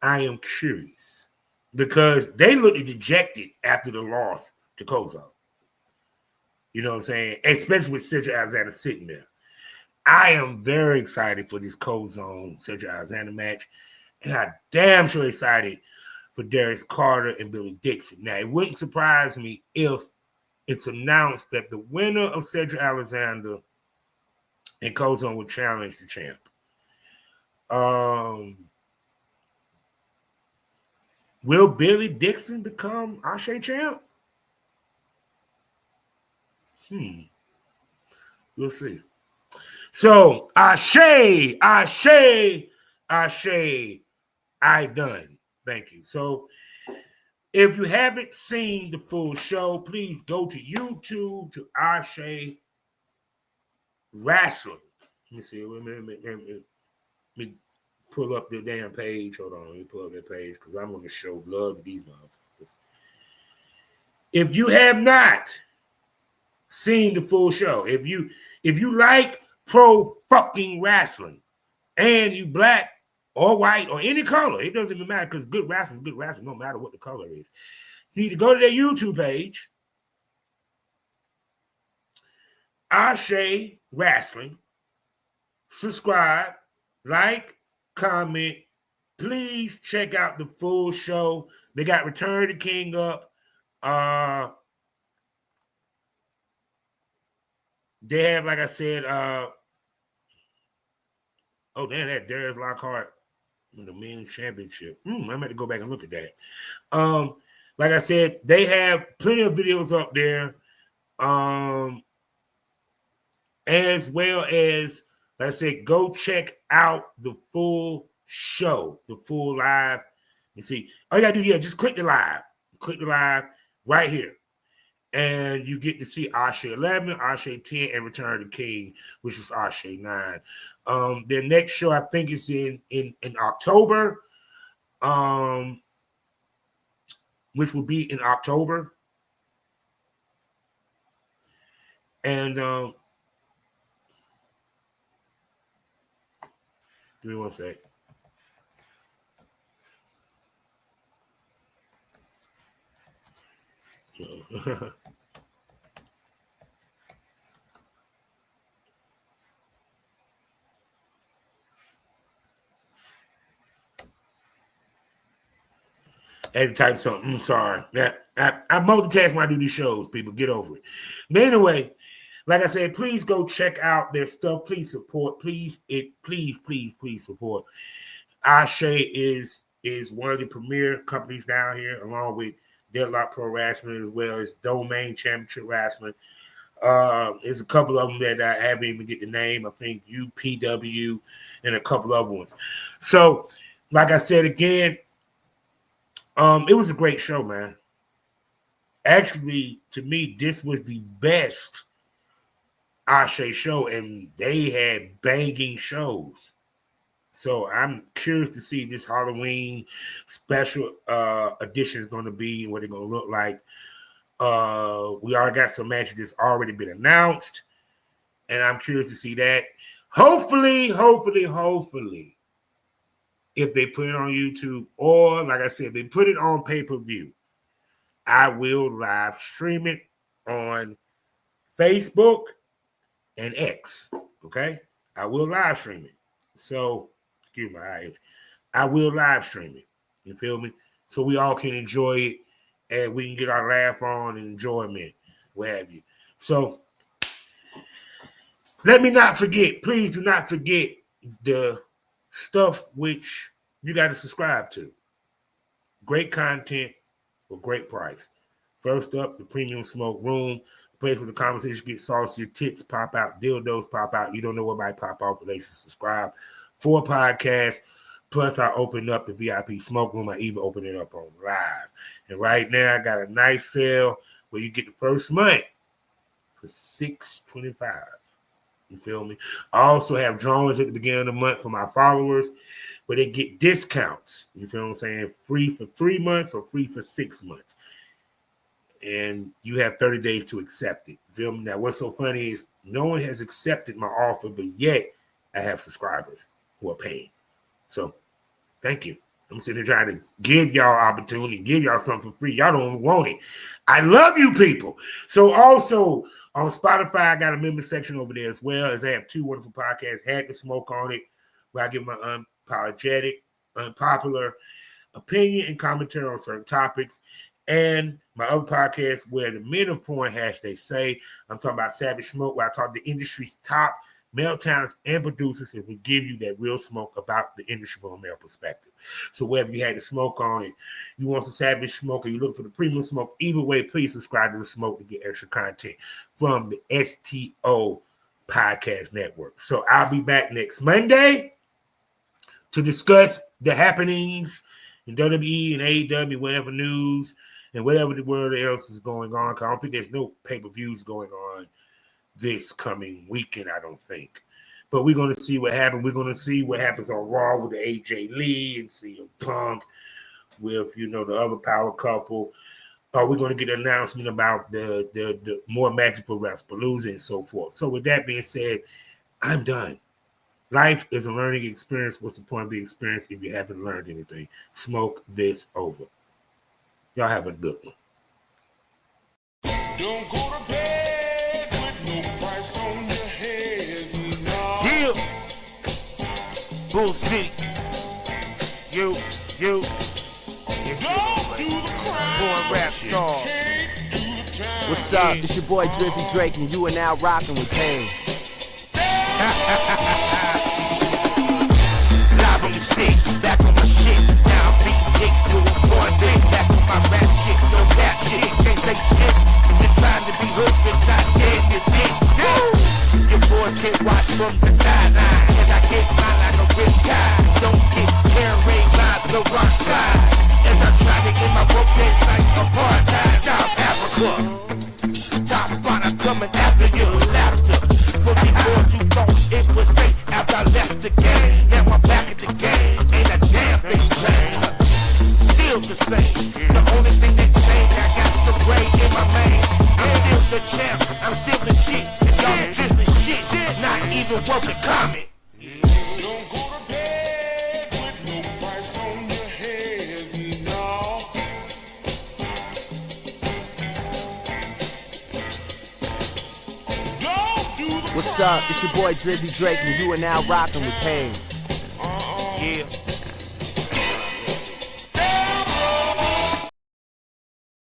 I am curious because they looked dejected after the loss to Kozo. You know what I'm saying? Especially with Cedric Alexander sitting there. I am very excited for this Cold-Zone Cedric Alexander match. And I'm damn sure excited for Darius Carter and Billy Dixon. Now, it wouldn't surprise me if it's announced that the winner of Cedric Alexander and Cold-Zone will challenge the champ. Will Billy Dixon become ASE champ? We'll see. So, ASE, I done. Thank you. So, if you haven't seen the full show, please go to YouTube to ASE Wrestling. Let me see. Let me pull up the damn page. Hold on. Let me pull up that page because I'm going to show love to these motherfuckers. If you have not seen the full show, if you like pro fucking wrestling and you black or white or any color, it doesn't even matter because good wrestling is good wrestling no matter what the color is. You need to go to their YouTube page, ASE Wrestling, subscribe, like, comment. Please check out the full show. They got Return to King up. They have, like I said, oh damn, that Darius Lockhart in the men's championship. I'm going to go back and look at that. Like I said, they have plenty of videos up there. As well as, like I said, go check out the full show, the full live. You see, all you got to do, just click the live. Click the live right here. And you get to see ASE 11, ASE 10, and Return to King, which is ASE 9. Their next show, I think, is in October, which will be in October. And give me one sec. I had to type something. I'm sorry. I multitask when I do these shows, people. Get over it. But anyway, like I said, please go check out their stuff. Please support. Please support. ASE is one of the premier companies down here, along with Deadlock Pro Wrestling, as well as Domain Championship Wrestling. There's a couple of them that I haven't even get the name. I think UPW and a couple other ones. So, like I said again, it was a great show, man. Actually, to me, this was the best ASE show, and they had banging shows. So I'm curious to see this Halloween special edition is going to be, what it's going to look like. We already got some matches that's already been announced, and I'm curious to see that. Hopefully, if they put it on YouTube, or like I said, they put it on pay-per-view, I will live stream it on Facebook and X. Okay, I will live stream it. So, excuse my eyes, I will live stream it. You feel me? So we all can enjoy it, and we can get our laugh on and enjoyment, what have you. So, let me not forget. Please do not forget the stuff which you got to subscribe to. Great content for great price. First up, the Premium Smoke Room, the place where the conversation gets saucy, your tits pop out, dildos pop out. You don't know what might pop off, but they should subscribe. 4 podcasts, plus I opened up the VIP Smoke Room. I even opened it up on live. And right now, I got a nice sale where you get the first month for $6.25. You feel me? I also have drawings at the beginning of the month for my followers where they get discounts. You feel what I'm saying? Free for 3 months or free for 6 months. And you have 30 days to accept it. You feel me? Now, what's so funny is no one has accepted my offer, but yet I have subscribers who are paying. So thank you. I'm sitting here trying to give y'all opportunity, give y'all something for free. Y'all don't want it. I love you people. So also on Spotify, I got a member section over there as well, as I have 2 wonderful podcasts, Had to Smoke on it, where I give my unapologetic, unpopular opinion and commentary on certain topics. And my other podcast where the men of porn they say. I'm talking about Savage Smoke, where I talk to the industry's top male talents and producers, and we give you that real smoke about the industry from a male perspective. So whether you had the smoke on it, you want some Savage Smoke, or you look for the premium smoke, either way, please subscribe to the Smoke to get extra content from the STO Podcast Network. So I'll be back next Monday to discuss the happenings in WWE and AEW, whatever news and whatever the world else is going on. Because I don't think there's no pay-per-views going on this coming weekend, I don't think. But we're going to see what happens. We're going to see what happens on Raw with the AJ Lee and CM Punk with, the other power couple. We're going to get an announcement about the more matches for Wrestlepalooza and so forth. So with that being said, I'm done. Life is a learning experience. What's the point of the experience if you haven't learned anything? Smoke this over. Y'all have a good one. Don't go to bed with no price on your head. No. Yeah. Bullshit. You. Don't do the crime. Born rap star. What's up? It's your boy Drizzy Drake, and you are now rocking with Pain. Live on the stage, back on my shit. Now I'm beating dick to a point big. Back on my rap shit, no rap shit. Can't say shit. Just trying to be hood, but not dead, you dick. Your boys can't watch from the sideline. And I get mine like a rip tide. Don't get carried by the rock side. As I try to get my broke days like apartheid. South Africa. Top spot, I'm coming after you with laughter. For the boys who thought it was safe after I left the game. Now I'm back at the game. Ain't a damn thing changed. Still the same. The only thing that changed, I got some gray in my mane. I'm still the champ. I'm still the shit. It's all just the shit. Not even worth a comment. Don't go to bed with no price on your head. No. What's up? It's your boy Drizzy Drake, and you are now rocking with Pain. Yeah.